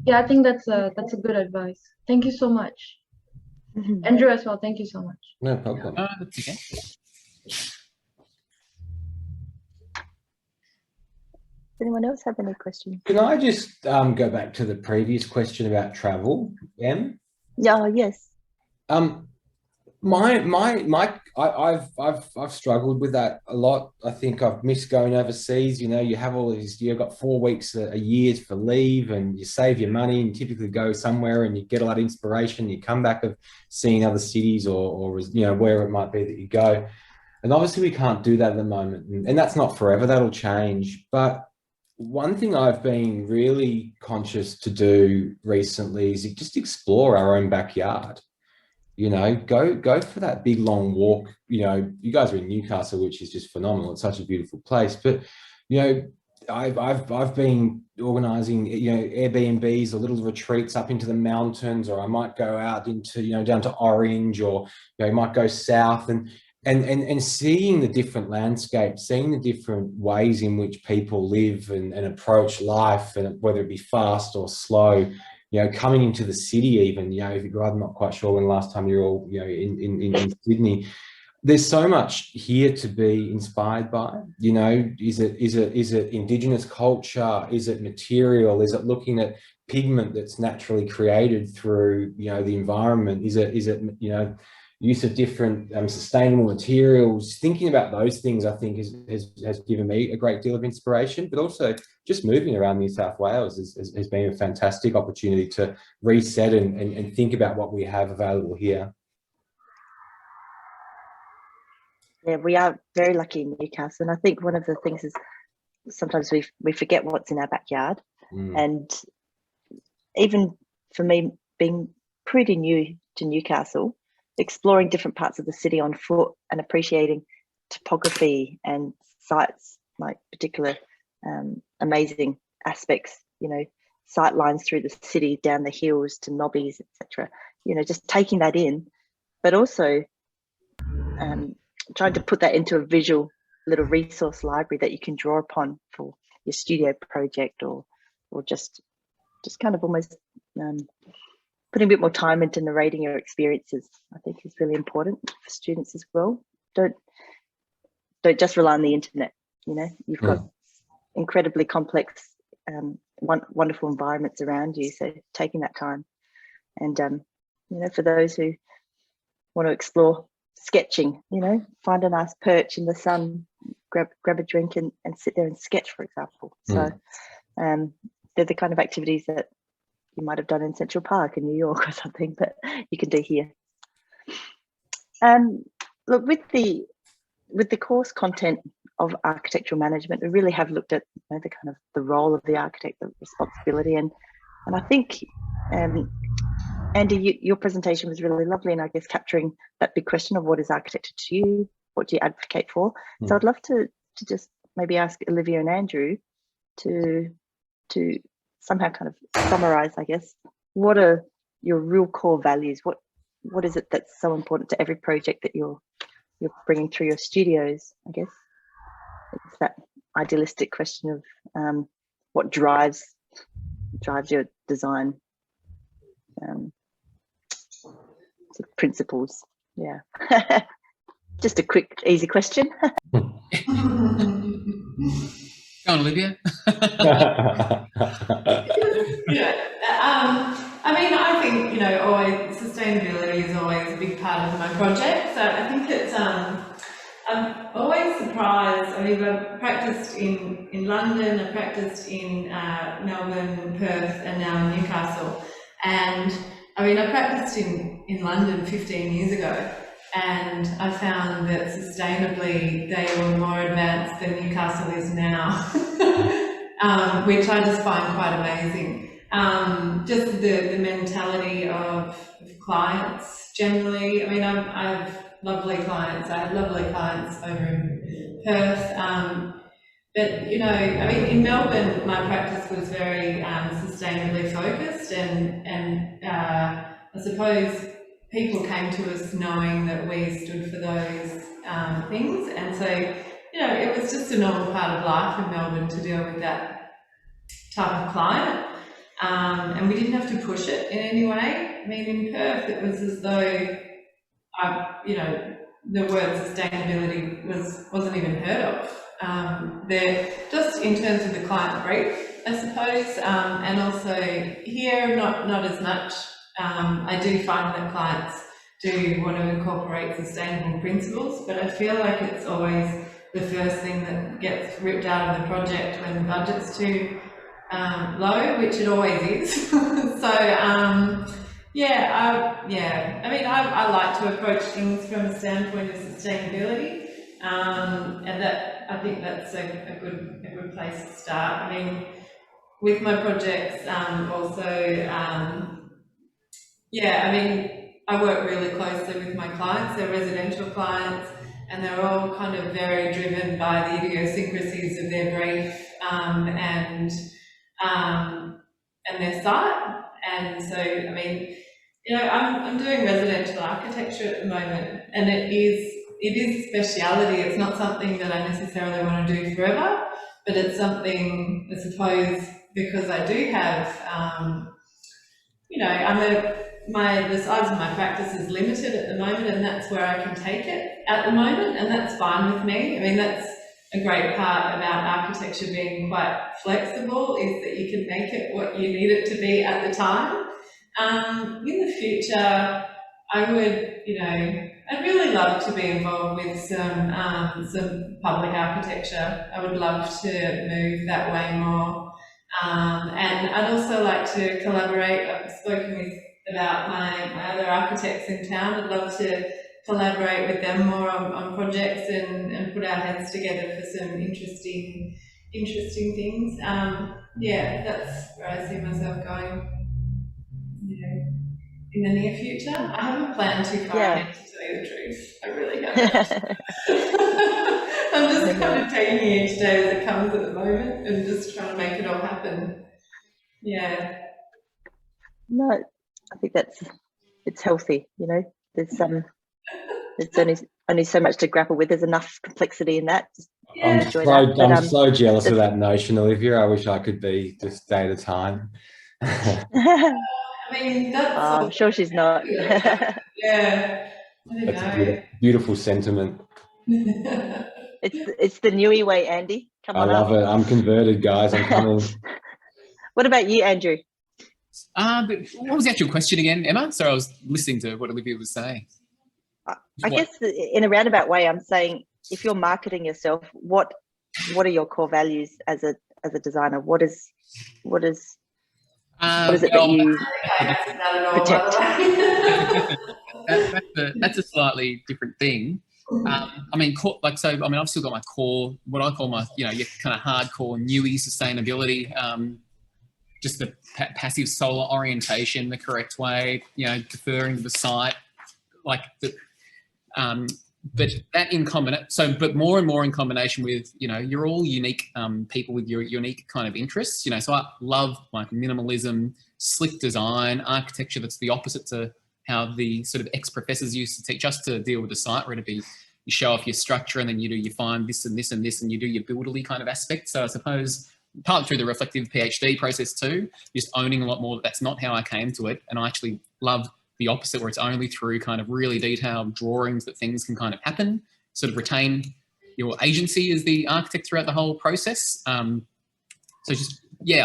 Yeah, I think that's a good advice. Thank you so much. Andrew as well, thank you so much. No problem. That's okay. Does anyone else have any questions? Can I just go back to the previous question about travel, Em? Yeah, yes. I've struggled with that a lot. I think I've missed going overseas. You know, you have all these, you've got 4 weeks a year for leave, and you save your money and typically go somewhere and you get a lot of inspiration. You come back of seeing other cities or you know, where it might be that you go. And obviously we can't do that at the moment, and that's not forever. That'll change. But one thing I've been really conscious to do recently is just explore our own backyard. You know, go for that big long walk. You know, you guys are in Newcastle, which is just phenomenal. It's such a beautiful place. But, you know, I've been organising, you know, Airbnbs or little retreats up into the mountains, or I might go out into, you know, down to Orange, or, you know, might go south and seeing the different landscapes, seeing the different ways in which people live and approach life, and whether it be fast or slow. You know, coming into the city even, you know, if you're, I'm not quite sure when the last time you're all, you know, in Sydney, there's so much here to be inspired by. You know, is it Indigenous culture? Is it material? Is it looking at pigment that's naturally created through, you know, the environment? Is it you know, use of different sustainable materials? Thinking about those things, I think, has given me a great deal of inspiration. But also, just moving around New South Wales has been a fantastic opportunity to reset and think about what we have available here. Yeah, we are very lucky in Newcastle, and I think one of the things is sometimes we forget what's in our backyard. And even for me, being pretty new to Newcastle, exploring different parts of the city on foot and appreciating topography and sites, like particular amazing aspects, you know, sight lines through the city, down the hills to Nobbies, etc. You know, just taking that in, but also trying to put that into a visual little resource library that you can draw upon for your studio project, or just kind of almost putting a bit more time into narrating your experiences, I think is really important for students as well. Don't just rely on the internet. You know, you've got incredibly complex, wonderful environments around you. So taking that time, and you know, for those who want to explore sketching, you know, find a nice perch in the sun, grab a drink and sit there and sketch, for example. So they're the kind of activities that you might have done in Central Park in New York or something, but you can do here. Look, with the course content of architectural management, we really have looked at, you know, the kind of the role of the architect, the responsibility, and I think Andy, your presentation was really lovely, and I guess capturing that big question of what is architecture to you, what do you advocate for? So I'd love to just maybe ask Olivia and Andrew to somehow kind of summarize, I guess, what are your real core values? What is it that's so important to every project that you're bringing through your studios? I guess it's that idealistic question of what drives your design sort of principles. Yeah. Just a quick, easy question. Go on, Olivia. I mean, I think, you know, always sustainability is always a big part of my project. So I think it's I'm always surprised. I mean, I've practiced in London, I've practiced in Melbourne, Perth, and now in Newcastle. And I mean, I practiced in London 15 years ago, and I found that sustainably they were more advanced than Newcastle is now, which I just find quite amazing. Just the mentality of clients generally. I mean, I have lovely clients. I have lovely clients over in Perth. But, you know, I mean, in Melbourne, my practice was very sustainably focused, and I suppose people came to us knowing that we stood for those things. And so, you know, it was just a normal part of life in Melbourne to deal with that type of client. And we didn't have to push it in any way. I mean, in Perth, it was as though, you know, the word sustainability wasn't even heard of. They're just in terms of the client brief, I suppose, and also here not as much. I do find that clients do want to incorporate sustainable principles, but I feel like it's always the first thing that gets ripped out of the project when the budget's too low, which it always is. So I mean, I like to approach things from a standpoint of sustainability, and that I think that's a good place to start. I mean, with my projects, also, I mean, I work really closely with my clients. They're residential clients, and they're all kind of very driven by the idiosyncrasies of their brief and their site. And so, I mean, you know, I'm doing residential architecture at the moment, and it is a speciality. It's not something that I necessarily want to do forever, but it's something, I suppose, because I do have, you know, I'm the size of my practice is limited at the moment, and that's where I can take it at the moment, and that's fine with me. I mean, that's a great part about architecture being quite flexible, is that you can make it what you need it to be at the time. In the future, I would, I'd really love to be involved with some public architecture. I would love to move that way more. And I'd also like to collaborate. I've spoken about my other architects in town. I'd love to collaborate with them more on projects and put our heads together for some interesting things. Yeah, that's where I see myself going, in the near future. I haven't planned too far ahead, to tell you the truth. I really haven't. I'm just kind of taking each day as it comes at the moment and just trying to make it all happen. Yeah. No, I think it's healthy. There's only so much to grapple with. There's enough complexity in that. I'm so jealous of that notion, Olivia. I wish I could be just day at a time. I mean, I'm sure she's not. Yeah. That's a beautiful sentiment. It's the newie way, Andy. Come on. I love it. I'm converted, guys. I'm coming. What about you, Andrew? But what was the actual question again, Emma? Sorry, I was listening to what Olivia was saying. I guess in a roundabout way, I'm saying, if you're marketing yourself, what are your core values as a designer? What is it that you protect? That's a slightly different thing. I've still got my core, what I call my, your kind of hardcore newie sustainability, just the passive solar orientation the correct way, deferring to the site, but that in combination, but more and more in combination with, you're all unique people with your unique kind of interests, so I love like minimalism, slick design, architecture that's the opposite to how the sort of ex-professors used to teach us to deal with the site, where you show off your structure and then you find this and this and this and you do your builderly kind of aspect. So I suppose partly through the reflective PhD process too, just owning a lot more that's not how I came to it, and I actually love the opposite, where it's only through kind of really detailed drawings that things can kind of happen, sort of retain your agency as the architect throughout the whole process. I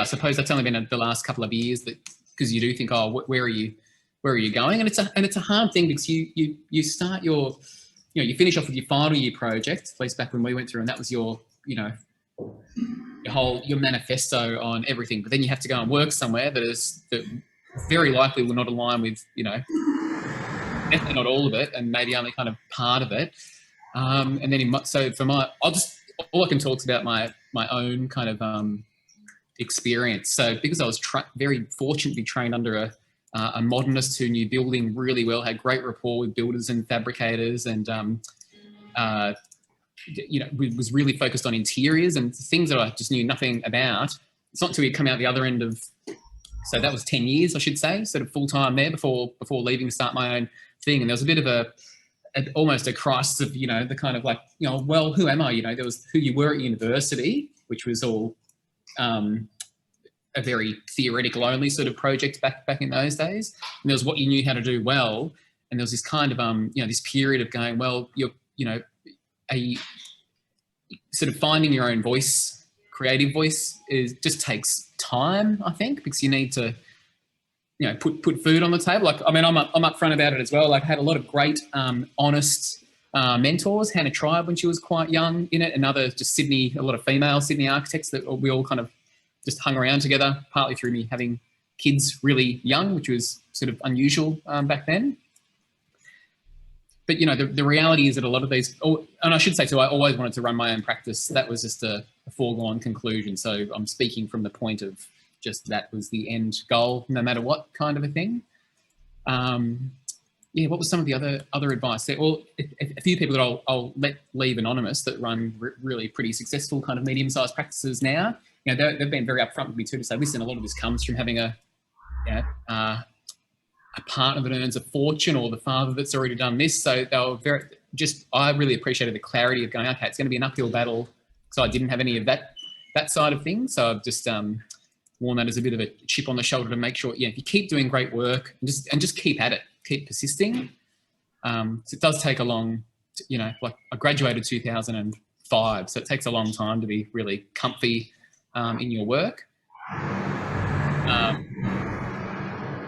suppose that's only been the last couple of years because you do think, oh, where are you going? And it's a hard thing, because you start your, you finish off with your final year project, at least back when we went through, and that was your manifesto on everything. But then you have to go and work somewhere that very likely will not align with, definitely not all of it, and maybe only kind of part of it. And then all I can talk about my own kind of experience. So because I was very fortunate to be trained under a modernist who knew building really well, had great rapport with builders and fabricators, and was really focused on interiors and things that I just knew nothing about. It's not until we come out the other end of, so that was 10 years, I should say, sort of full time there before leaving to start my own thing. And there was a bit of almost a crisis of, the kind of like, well, who am I? There was who you were at university, which was all a very theoretical only sort of project back in those days. And there was what you knew how to do well. And there was this kind of, this period of going, well, you're, a sort of finding your own voice, creative voice just takes time, I think, because you need to, put food on the table. I'm upfront about it as well. I had a lot of great, honest mentors. Hannah Tribe, when she was quite young in it, and other just a lot of female Sydney architects that we all kind of just hung around together, partly through me having kids really young, which was sort of unusual back then. But, the reality is that a lot of these, and I should say too, I always wanted to run my own practice. That was just a foregone conclusion. So I'm speaking from the point of just that was the end goal, no matter what kind of a thing. What was some of the other advice there? Well, a few people that I'll leave anonymous that run really pretty successful kind of medium-sized practices now. They've been very upfront with me too, to say, listen, a lot of this comes from having a partner that earns a fortune, or the father that's already done this. So they were I really appreciated the clarity of going, okay, it's going to be an uphill battle, because I didn't have any of that side of things. So I've just worn that as a bit of a chip on the shoulder to make sure, if you keep doing great work and just keep at it, keep persisting. So it does take a long, like I graduated 2005, so it takes a long time to be really comfy in your work. I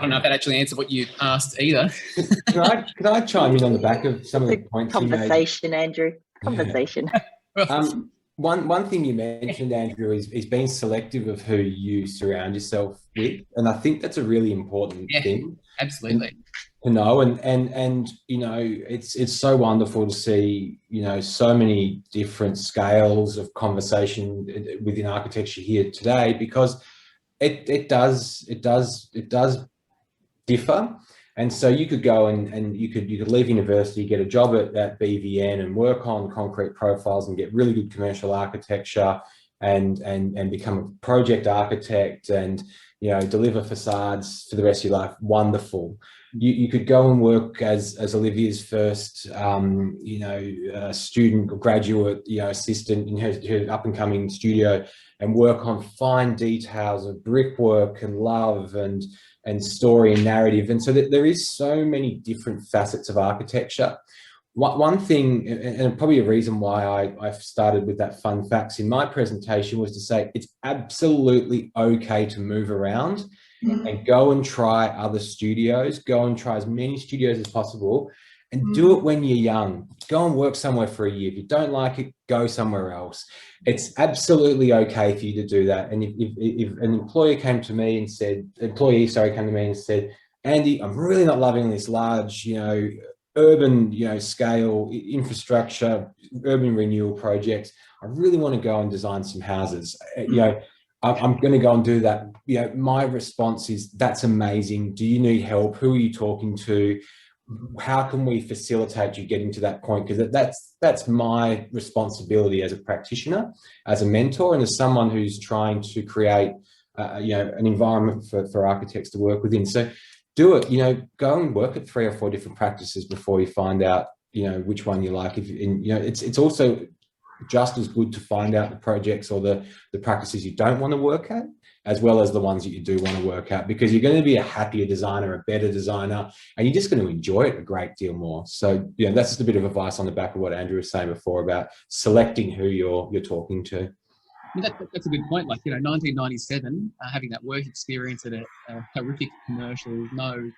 don't know if that actually answered what you asked either. Could I chime in on the back of some of the points you made? Conversation, Andrew. Conversation. One thing you mentioned, Andrew, is being selective of who you surround yourself with, and I think that's a really important thing. Absolutely. To know, and it's so wonderful to see so many different scales of conversation within architecture here today, because it does differ. And so you could go and you could leave university, get a job at BVN and work on concrete profiles and get really good commercial architecture and become a project architect and deliver facades for the rest of your life. Wonderful. You could go and work as Olivia's first student or graduate assistant in her up and coming studio and work on fine details of brickwork and love and story and narrative. And so there is so many different facets of architecture. One thing, and probably a reason why I've started with that fun facts in my presentation, was to say it's absolutely okay to move around and go and try other studios, go and try as many studios as possible, and do it when you're young. Go and work somewhere for a year. If you don't like it, go somewhere else. It's absolutely okay for you to do that. And if an employee came to me and said, Andy, I'm really not loving this large, urban, scale infrastructure, urban renewal projects. I really want to go and design some houses. I'm going to go and do that. My response is, that's amazing. Do you need help? Who are you talking to? How can we facilitate you getting to that point? Because that's my responsibility as a practitioner, as a mentor, and as someone who's trying to create, an environment for architects to work within. So do it. Go and work at 3 or 4 different practices before you find out, which one you like. It's also just as good to find out the projects or the practices you don't want to work at, as well as the ones that you do want to work at, because you're going to be a happier designer, a better designer, and you're just going to enjoy it a great deal more. So, that's just a bit of advice on the back of what Andrew was saying before about selecting who you're talking to. That's a good point. Like, 1997, having that work experience at a horrific commercial,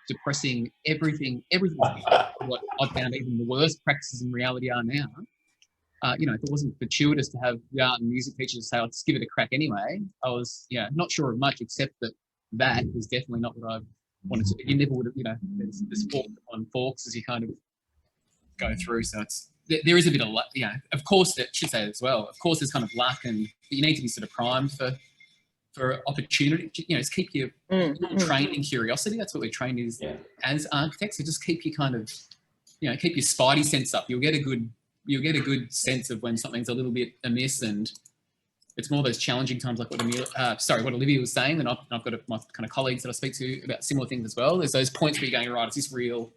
depressing, everything what I found even the worst practices in reality are now. If it wasn't fortuitous to have the art and music teachers say, I'll just give it a crack anyway, I was, not sure of much, except that was definitely not what I wanted to do. You never would have, there's fork on forks as you kind of go through. So there is a bit of luck, of course, that should say as well. Of course, there's kind of luck, and you need to be sort of primed for opportunity. Just keep your trained in curiosity. That's what we're trained as architects. So just keep your kind of, keep your spidey sense up. You'll get a good sense of when something's a little bit amiss, and it's more those challenging times like what Olivia was saying, and I've got my kind of colleagues that I speak to about similar things as well. There's those points where you're going, right, is this real?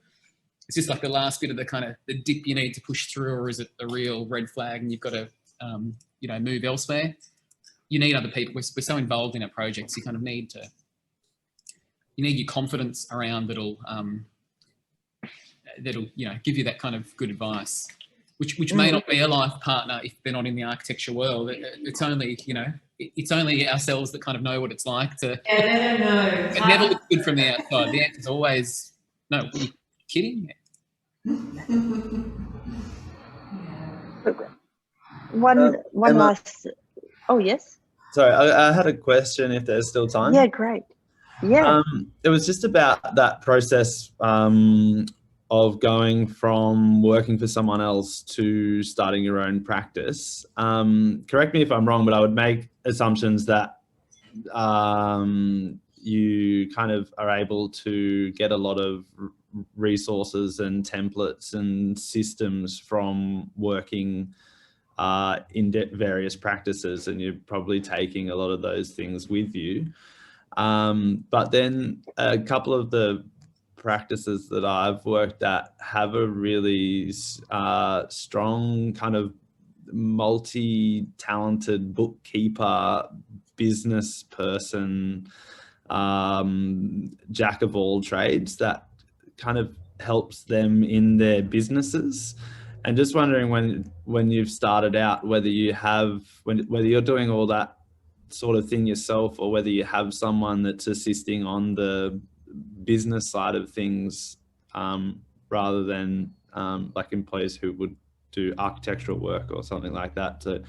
Is this like the last bit of the kind of the dip you need to push through, or is it a real red flag and you've got to, move elsewhere? You need other people. We're so involved in our projects. You kind of need your confidence around that'll give you that kind of good advice. Which may not be a life partner if they're not in the architecture world. It's only, it's only ourselves that kind of know what it's like to. Yeah, they don't know. It never looks good from the outside. The answer is always, no, are you kidding? One last. Oh, yes. Sorry, I had a question if there's still time. Yeah, great. Yeah. It was just about that process of going from working for someone else to starting your own practice. Correct me if I'm wrong, but I would make assumptions that you kind of are able to get a lot of resources and templates and systems from working in various practices, and you're probably taking a lot of those things with you. But then a couple of the practices that I've worked at have a really strong kind of multi-talented bookkeeper business person, jack of all trades that kind of helps them in their businesses. And just wondering when you've started out, whether you're doing all that sort of thing yourself, or whether you have someone that's assisting on the business side of things, rather than like employees who would do architectural work or something like that. So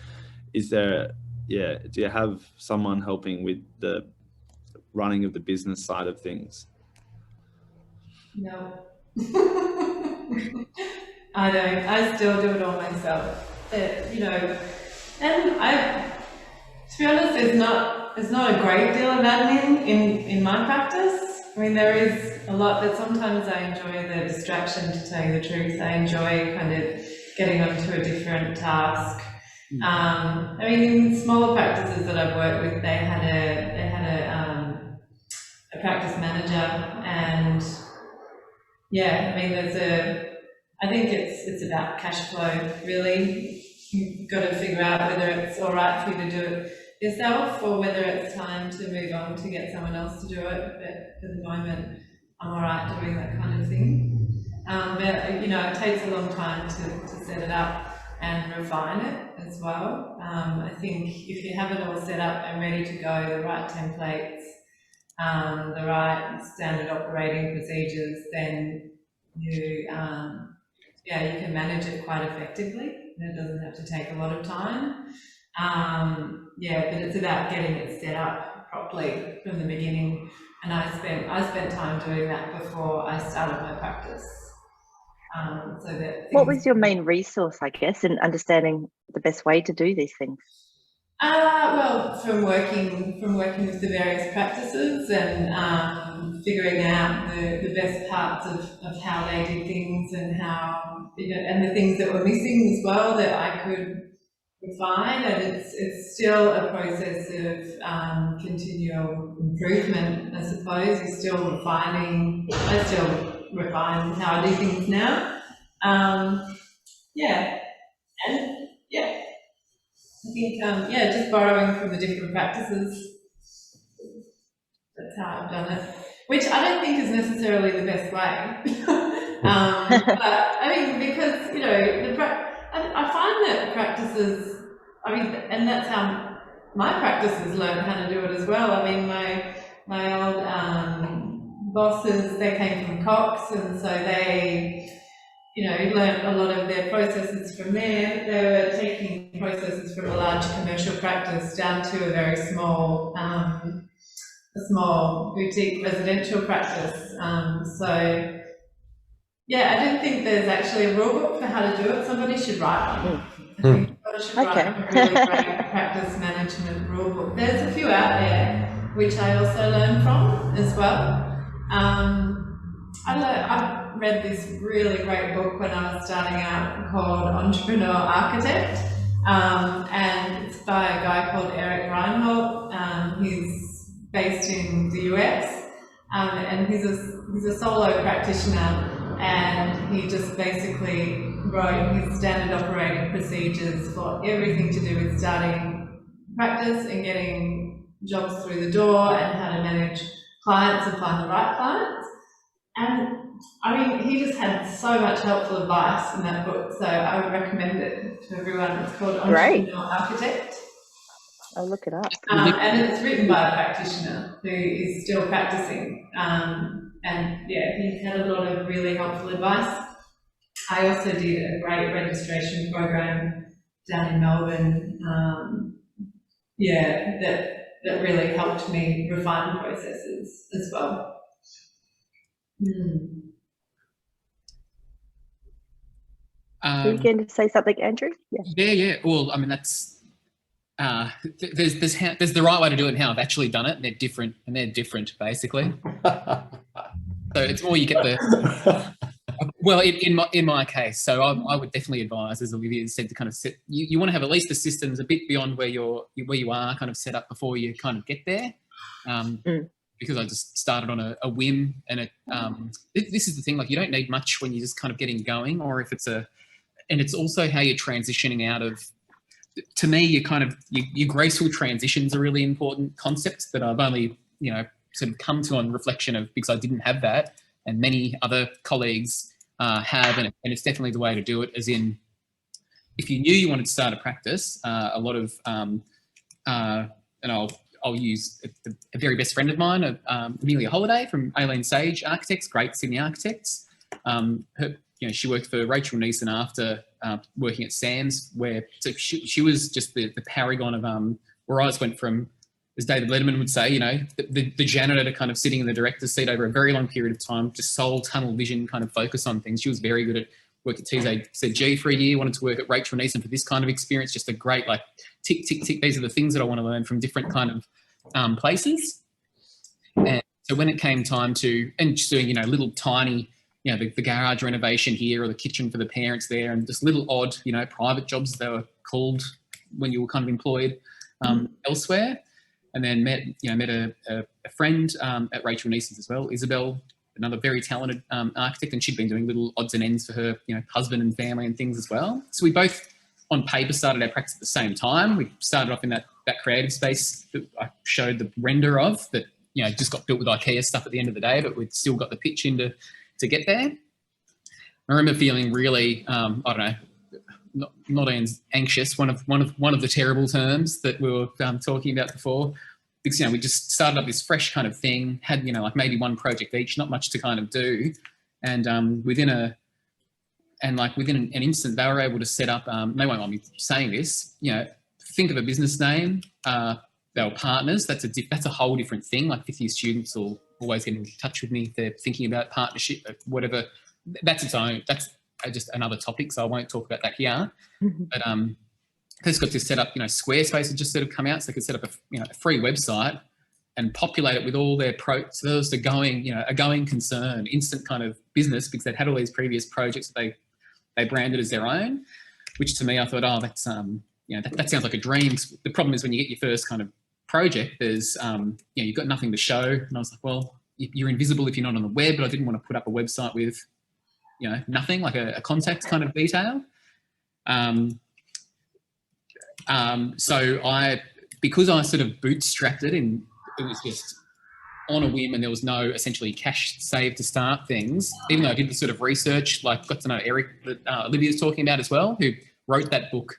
do you have someone helping with the running of the business side of things? No. I don't. I still do it all myself. And to be honest, there's not a great deal of admin in my practice. I mean, there is a lot, but sometimes I enjoy the distraction, to tell you the truth. I enjoy kind of getting onto a different task. I mean, in smaller practices that I've worked with, they had a practice manager, and yeah, I mean, I think it's about cash flow, really. You've got to figure out whether it's all right for you to do it yourself, or whether it's time to move on to get someone else to do it. But for the moment, I'm all right doing that kind of thing. But it takes a long time to set it up and refine it as well. I think if you have it all set up and ready to go, the right templates, the right standard operating procedures, then you can manage it quite effectively. It doesn't have to take a lot of time. But it's about getting it set up properly from the beginning. And I spent time doing that before I started my practice. What was your main resource, I guess, in understanding the best way to do these things? Well, from working with the various practices and figuring out the best parts of how they did things, and how and the things that were missing as well that I could refine. And it's still a process of continual improvement, I suppose. You're still refining. I still refine how I do things now. I think, just borrowing from the different practices. That's how I've done it, which I don't think is necessarily the best way. But I mean, because I find that practices. I mean, and that's how my practices learn how to do it as well. I mean, my old bosses, they came from Cox, and so they learned a lot of their processes from there. They were taking processes from a large commercial practice down to a very small boutique residential practice. I don't think there's actually a rule book for how to do it. Somebody should write one. I think somebody should write a really great practice management rule book. There's a few out there, which I also learned from as well. I read this really great book when I was starting out called Entrepreneur Architect, and it's by a guy called Eric Reinhold. He's based in the US, and he's a solo practitioner, and he just basically wrote his standard operating procedures for everything to do with starting practice and getting jobs through the door, and how to manage clients and find the right clients. And I mean, he just had so much helpful advice in that book, so I would recommend it to everyone. It's called Entrepreneur Architect. I'll look it up. And it's written by a practitioner who is still practicing. He had a lot of really helpful advice. I also did a great registration program down in Melbourne. That really helped me refine processes as well. Are you going to say something, Andrew? Yeah. Well, I mean, that's there's the right way to do it and how I've actually done it, and they're different basically. So it's more you get the well in my case. So I would definitely advise, as Olivia said, to kind of set. You want to have at least the systems a bit beyond where you are kind of set up before you kind of get there. Because I just started on a whim, and this is the thing, like you don't need much when you're just kind of getting going, or if it's and it's also how you're transitioning out of to me, your graceful transitions are really important concepts that I've only, sort of come to on reflection of, because I didn't have that, and many other colleagues have, and it's definitely the way to do it. As in, if you knew you wanted to start a practice, a lot of, and I'll use a very best friend of mine, Amelia Holiday from Aileen Sage Architects, great Sydney architects. She worked for Rachel Neeson after working at Sands, where she was just the paragon of where I just went from, as David Letterman would say, the janitor to kind of sitting in the director's seat over a very long period of time, just sole tunnel vision kind of focus on things. She was very good at work at TZG for a year, wanted to work at Rachel Neeson for this kind of experience, just a great tick, tick, tick. These are the things that I want to learn from different kind of places. And so when it came time to, and just doing, little tiny, the garage renovation here or the kitchen for the parents there, and just little odd, private jobs they were called when you were kind of employed elsewhere. And then met a friend at Rachel Neeson's as well, Isabel, another very talented architect, and she'd been doing little odds and ends for her, husband and family and things as well. So we both, on paper, started our practice at the same time. We started off in that creative space that I showed the render of, that just got built with IKEA stuff at the end of the day, but we'd still got the pitch in to get there. I remember feeling really, not anxious. One of the terrible terms that we were talking about before, because we just started up this fresh kind of thing, had maybe one project each, not much to kind of do, and within an instant they were able to set up. They won't mind me saying this. Think of a business name. They were partners. That's a whole different thing. Like fifth year students will always get in touch with me if they're thinking about partnership, whatever. That's its own. That's just another topic, so I won't talk about that here. But they just got to set up. Squarespace had just sort of come out, so they could set up a free website and populate it with all their so there was a going concern, instant kind of business, because they'd had all these previous projects that they branded as their own. Which to me, I thought, oh, that's that sounds like a dream. The problem is when you get your first kind of project, there's you've got nothing to show, and I was like, well, you're invisible if you're not on the web, but I didn't want to put up a website with nothing, like a contact kind of detail. So because I sort of bootstrapped it, and it was just on a whim, and there was no essentially cash saved to start things, even though I did the sort of research, got to know Eric that Olivia was talking about as well, who wrote that book.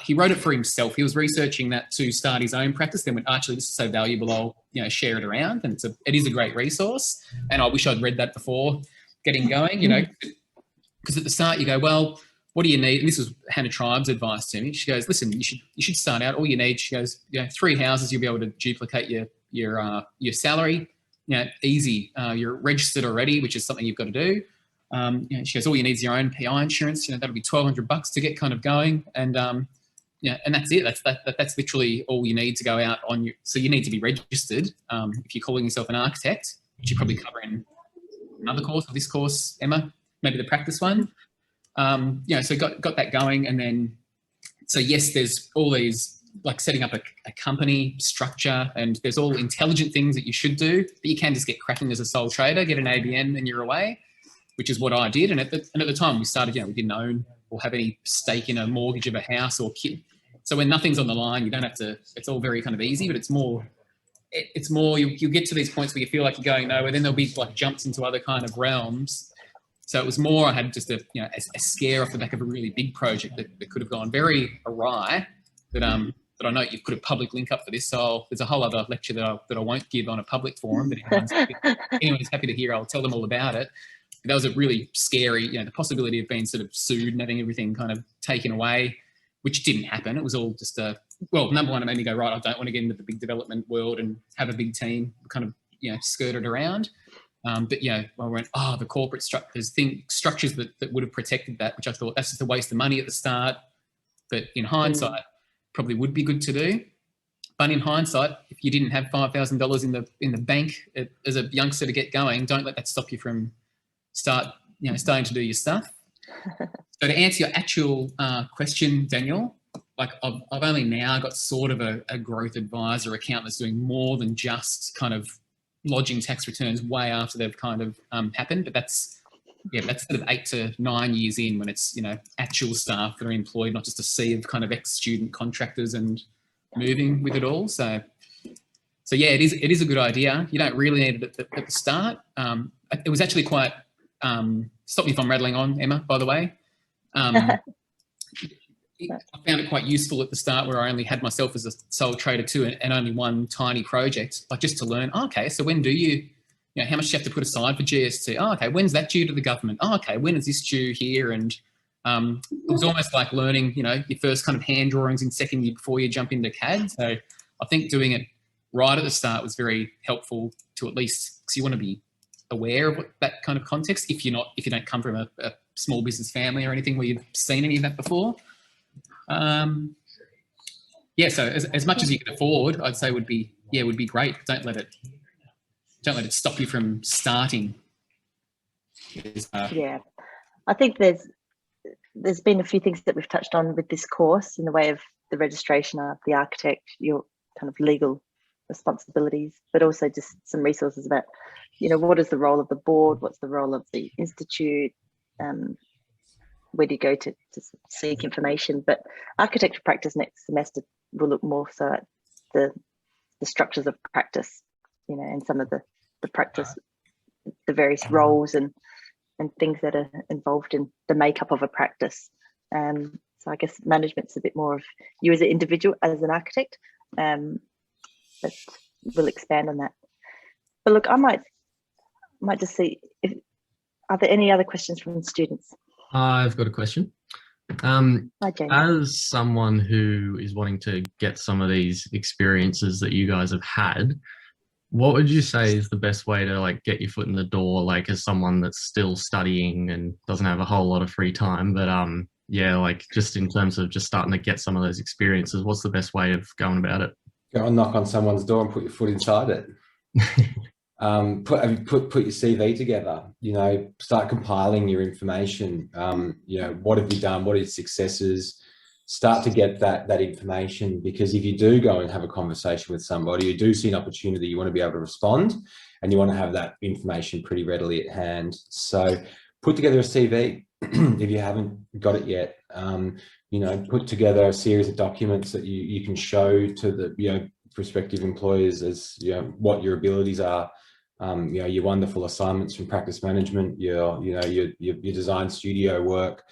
He wrote it for himself. He was researching that to start his own practice. Then went, actually, this is so valuable, I'll share it around. And it is a great resource. And I wish I'd read that before getting going, because at the start you go, well, what do you need? And this was Hannah Tribe's advice to me. She goes, listen, you should start out. All you need, she goes, 3 houses, you'll be able to duplicate your salary. Easy. You're registered already, which is something you've got to do. She goes, all you need is your own PI insurance. That'll be $1,200 to get kind of going. And and that's it. That's literally all you need to go out on you. So you need to be registered if you're calling yourself an architect, which you probably cover in another course or this course, Emma, maybe the practice one. So got that going, and then so yes, there's all these setting up a company structure, and there's all intelligent things that you should do, but you can just get cracking as a sole trader, get an ABN, and you're away, which is what I did. And at the time we started, we didn't own or have any stake in a mortgage of a house or kit. So when nothing's on the line, you don't have to, it's all very kind of easy, but it's more, you get to these points where you feel like you're going nowhere, then there'll be jumps into other kind of realms. So it was more, I had just a scare off the back of a really big project that could have gone very awry, that I know you've put a public link up for this. So there's a whole other lecture that I won't give on a public forum, but anyone's happy to hear, I'll tell them all about it. That was a really scary, the possibility of being sort of sued and having everything kind of taken away, which didn't happen. It was all just number one, it made me go, right, I don't want to get into the big development world and have a big team kind of, skirted around. But I went, the corporate structures that would have protected that, which I thought that's just a waste of money at the start. But in hindsight, probably would be good to do. But in hindsight, if you didn't have $5,000 in the bank as a youngster to get going, don't let that stop you from starting to do your stuff. So to answer your actual question, Daniel, I've only now got sort of a growth advisor account that's doing more than just kind of lodging tax returns way after they've kind of happened. But that's yeah, that's sort of 8 to 9 years in when it's, you know, actual staff that are employed, not just a sea of kind of ex-student contractors and moving with it all. So yeah, it is a good idea. You don't really need it at the start. It was actually quite, stop me if I'm rattling on, Emma, by the way. I found it quite useful at the start where I only had myself as a sole trader too, and only one tiny project, like just to learn, okay, so when do you know, how much do you have to put aside for GST? Oh, okay, when's that due to the government? Oh, okay, when is this due here? And it was almost like learning, you know, your first kind of hand drawings in second year before you jump into CAD. So I think doing it right at the start was very helpful to at least, because you want to be aware of that kind of context if you don't come from a small business family or anything where you've seen any of that before. Yeah, so as much as you can afford, I'd say would be great. Don't let it stop you from starting. Yeah, I think there's been a few things that we've touched on with this course in the way of the registration of the architect, your kind of legal responsibilities, but also just some resources about, you know, what is the role of the board, what's the role of the institute, where do you go to seek information. But architecture practice next semester will look more so at the structures of practice, you know, and some of the practice, the various roles and things that are involved in the makeup of a practice. So I guess management's a bit more of you as an individual, as an architect, but we'll expand on that. But look, I might just see if are there any other questions from the students? I've got a question. Hi, James. As someone who is wanting to get some of these experiences that you guys have had, what would you say is the best way to like get your foot in the door, like as someone that's still studying and doesn't have a whole lot of free time, but yeah, like just in terms of just starting to get some of those experiences, what's the best way of going about it? Go and knock on someone's door and put your foot inside it. Put your CV together, you know, start compiling your information. You know, what have you done? What are your successes? Start to get that information, because if you do go and have a conversation with somebody, you do see an opportunity, you want to be able to respond and you want to have that information pretty readily at hand. So put together a CV if you haven't got it yet. You know, put together a series of documents that you can show to the, you know, prospective employers as, you know, what your abilities are. You know, your wonderful assignments from practice management, your design studio work,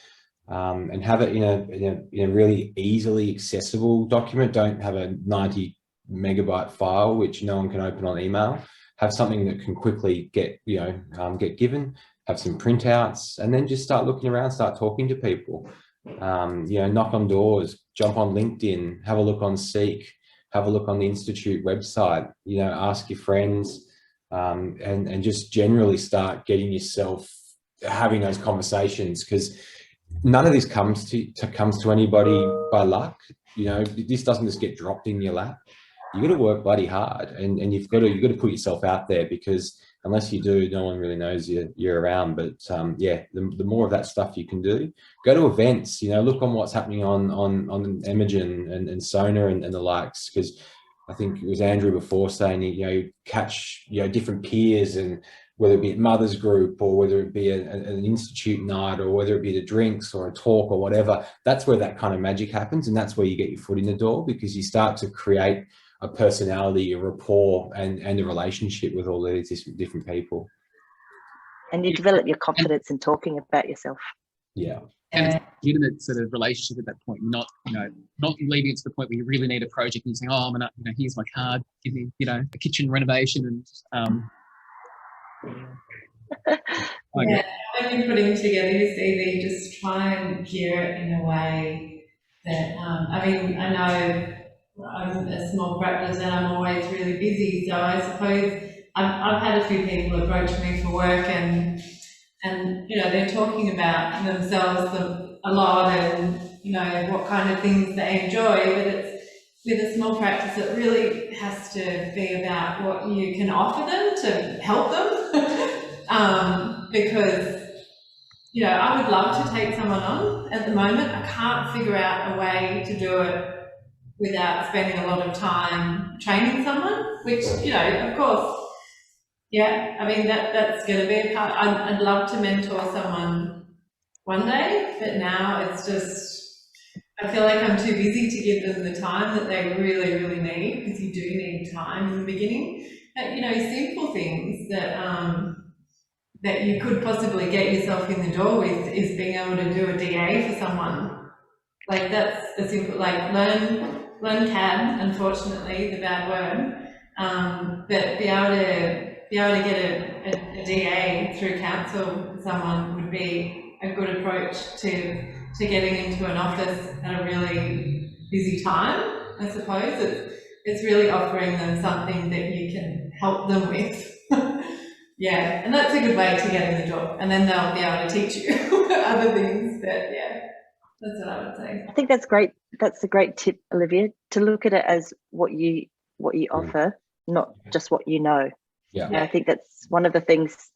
and have it in a really easily accessible document. Don't have a 90 megabyte file which no one can open on email. Have something that can quickly get given. Have some printouts, and then just start looking around, start talking to people. You know, knock on doors, jump on LinkedIn, have a look on Seek, have a look on the Institute website. You know, ask your friends. And just generally start getting yourself having those conversations, because none of this comes to anybody by luck. You know, this doesn't just get dropped in your lap. You got to work bloody hard, and you've got to put yourself out there, because unless you do, no one really knows you're around. But yeah, the more of that stuff you can do, go to events. You know, look on what's happening on Imogen and Sona and the likes, because I think it was Andrew before saying, you know, you catch, you know, different peers, and whether it be at Mother's Group or whether it be an institute night or whether it be the drinks or a talk or whatever, that's where that kind of magic happens. And that's where you get your foot in the door, because you start to create a personality, a rapport and a relationship with all these different people. And you develop your confidence in talking about yourself. Yeah. And it's a legitimate sort of relationship at that point, not leaving it to the point where you really need a project and you're saying, oh, I'm gonna, you know, here's my card, give me, you know, a kitchen renovation and yeah, when you're putting together your CV, just try and gear it in a way that, I mean, I know I'm a small practice and I'm always really busy, so I suppose I've had a few people approach me for work and you know, they're talking about themselves a lot and, you know, what kind of things they enjoy, but it's with a small practice, it really has to be about what you can offer them to help them. Because, you know, I would love to take someone on. At the moment, I can't figure out a way to do it without spending a lot of time training someone, which, you know, of course, Yeah, I mean, that's going to be a part. I'd love to mentor someone one day, but now it's just, I feel like I'm too busy to give them the time that they really, really need, because you do need time in the beginning. But, you know, simple things that that you could possibly get yourself in the door with is being able to do a DA for someone. Like, that's a simple, like, learn CAD, unfortunately, the bad word, but be able to get a DA through council for someone would be a good approach to getting into an office at a really busy time, I suppose. It's really offering them something that you can help them with. Yeah, and that's a good way to get in the door, and then they'll be able to teach you other things. But yeah, that's what I would say. I think that's great. That's a great tip, Olivia, to look at it as what you offer, not just what you know. Yeah. And I think that's one of the things.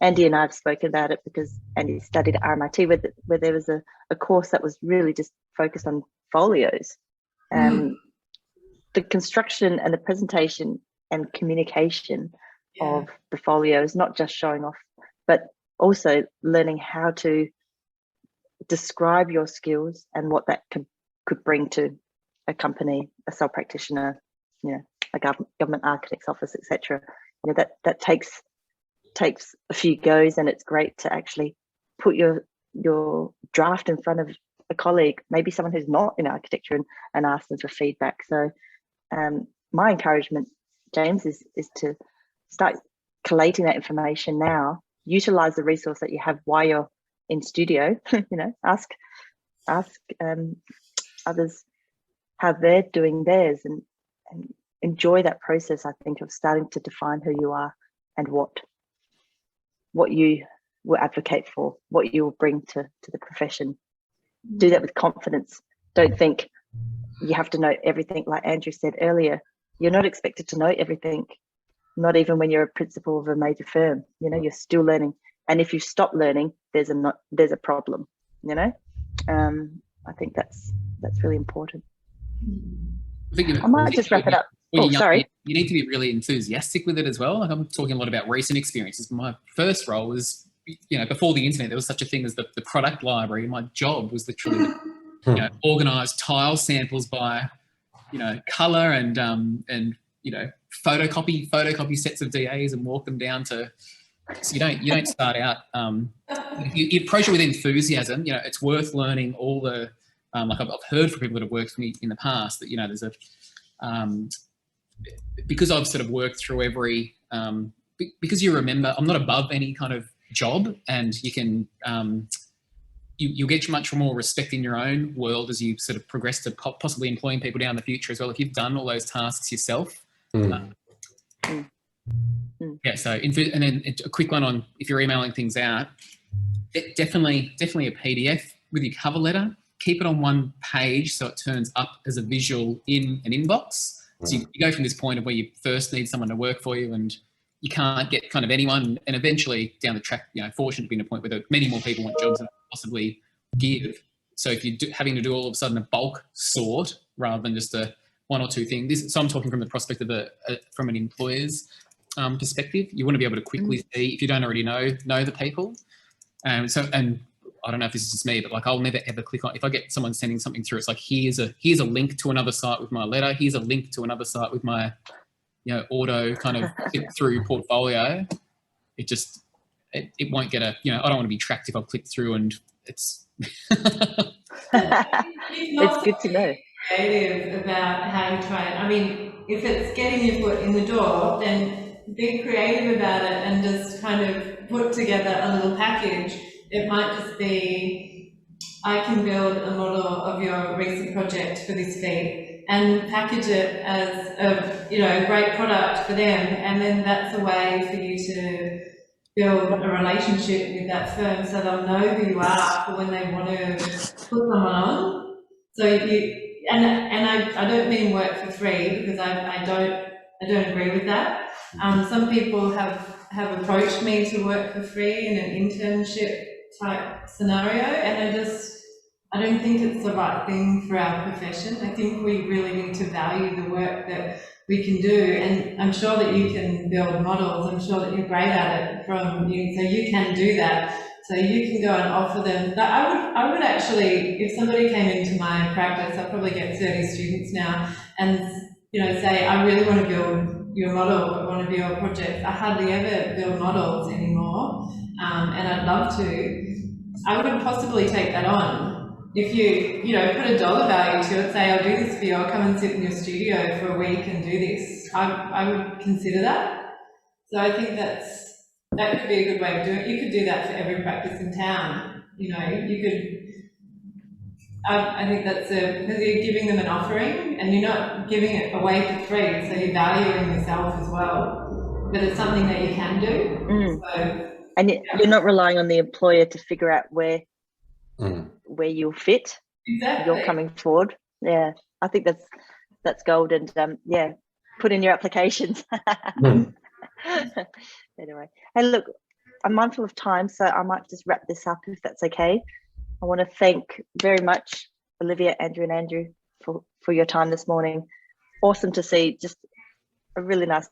Andy and I have spoken about it, because Andy studied at RMIT, where there was a course that was really just focused on folios. The construction and the presentation and communication of the folios, not just showing off, but also learning how to describe your skills and what that could bring to a company, a sole practitioner, you know, a government architect's office, etc. You know, that takes a few goes, and it's great to actually put your draft in front of a colleague, maybe someone who's not in architecture, and ask them for feedback. So my encouragement, James, is to start collating that information now. Utilize the resource that you have while you're in studio. You know, ask others how they're doing theirs, and enjoy that process, I think, of starting to define who you are and what you will advocate for, what you will bring to the profession. Do that with confidence. Don't think you have to know everything. Like Andrew said earlier, you're not expected to know everything, not even when you're a principal of a major firm. You know, you're still learning. And if you stop learning, there's a problem, you know? I think that's really important. I might just wrap it up. Oh, sorry. You need to be really enthusiastic with it as well. Like, I'm talking a lot about recent experiences. My first role was, you know, before the internet, there was such a thing as the product library. My job was literally to organise tile samples by, you know, colour and you know, photocopy sets of DAs and walk them down to. So you don't start out. You approach it with enthusiasm. You know, it's worth learning all the. Like I've heard from people that have worked for me in the past that, you know, there's a because I've sort of worked through every because you remember I'm not above any kind of job, and you can you'll get much more respect in your own world as you sort of progress to possibly employing people down the future as well, if you've done all those tasks yourself. Yeah, so and then a quick one on if you're emailing things out, definitely a PDF with your cover letter. Keep it on one page so it turns up as a visual in an inbox. So you go from this point of where you first need someone to work for you, and you can't get kind of anyone, and eventually down the track, you know, fortunate to be in a point where many more people want jobs than possibly give. So if you're having to do all of a sudden a bulk sort rather than just a one or two thing, so I'm talking from the prospect of from an employer's perspective. You want to be able to quickly see, if you don't already know the people. And I don't know if this is just me, but like I'll never ever click on, if I get someone sending something through, it's like, here's a link to another site with my letter. Here's a link to another site with my, you know, auto kind of click through portfolio. It won't get I don't want to be tracked if I've clicked through and it's. It's good to know. Creative about how you try it. I mean, if it's getting your foot in the door, then be creative about it and just kind of put together a little package. It might just be, I can build a model of your recent project for this fee and package it as a, you know, great product for them, and then that's a way for you to build a relationship with that firm so they'll know who you are for when they want to put someone on. So I don't mean work for free, because I don't agree with that. Some people have approached me to work for free in an internship type scenario, and I don't think it's the right thing for our profession. I think we really need to value the work that we can do, and I'm sure that you can build models. I'm sure that you're great at it from uni, so you can do that. So you can go and offer them. But I would actually, if somebody came into my practice, I'll probably get 30 students now, and say, I really want to build your model, I want to build your project. I hardly ever build models anymore, and I'd love to. I wouldn't possibly take that on. If you put a dollar value to it, say, I'll do this for you, I'll come and sit in your studio for a week and do this, I would consider that. So I think that could be a good way of doing it. You could do that for every practice in town. You could, I think that's because you're giving them an offering and you're not giving it away for free, so you're valuing yourself as well. But it's something that you can do. So, and you're not relying on the employer to figure out where you'll fit. Exactly. You're coming forward. Yeah, I think that's gold. And put in your applications. Anyway, hey, look, I'm mindful of time, so I might just wrap this up if that's okay. I want to thank very much Olivia, Andrew, and Andrew for your time this morning. Awesome to see, just a really nice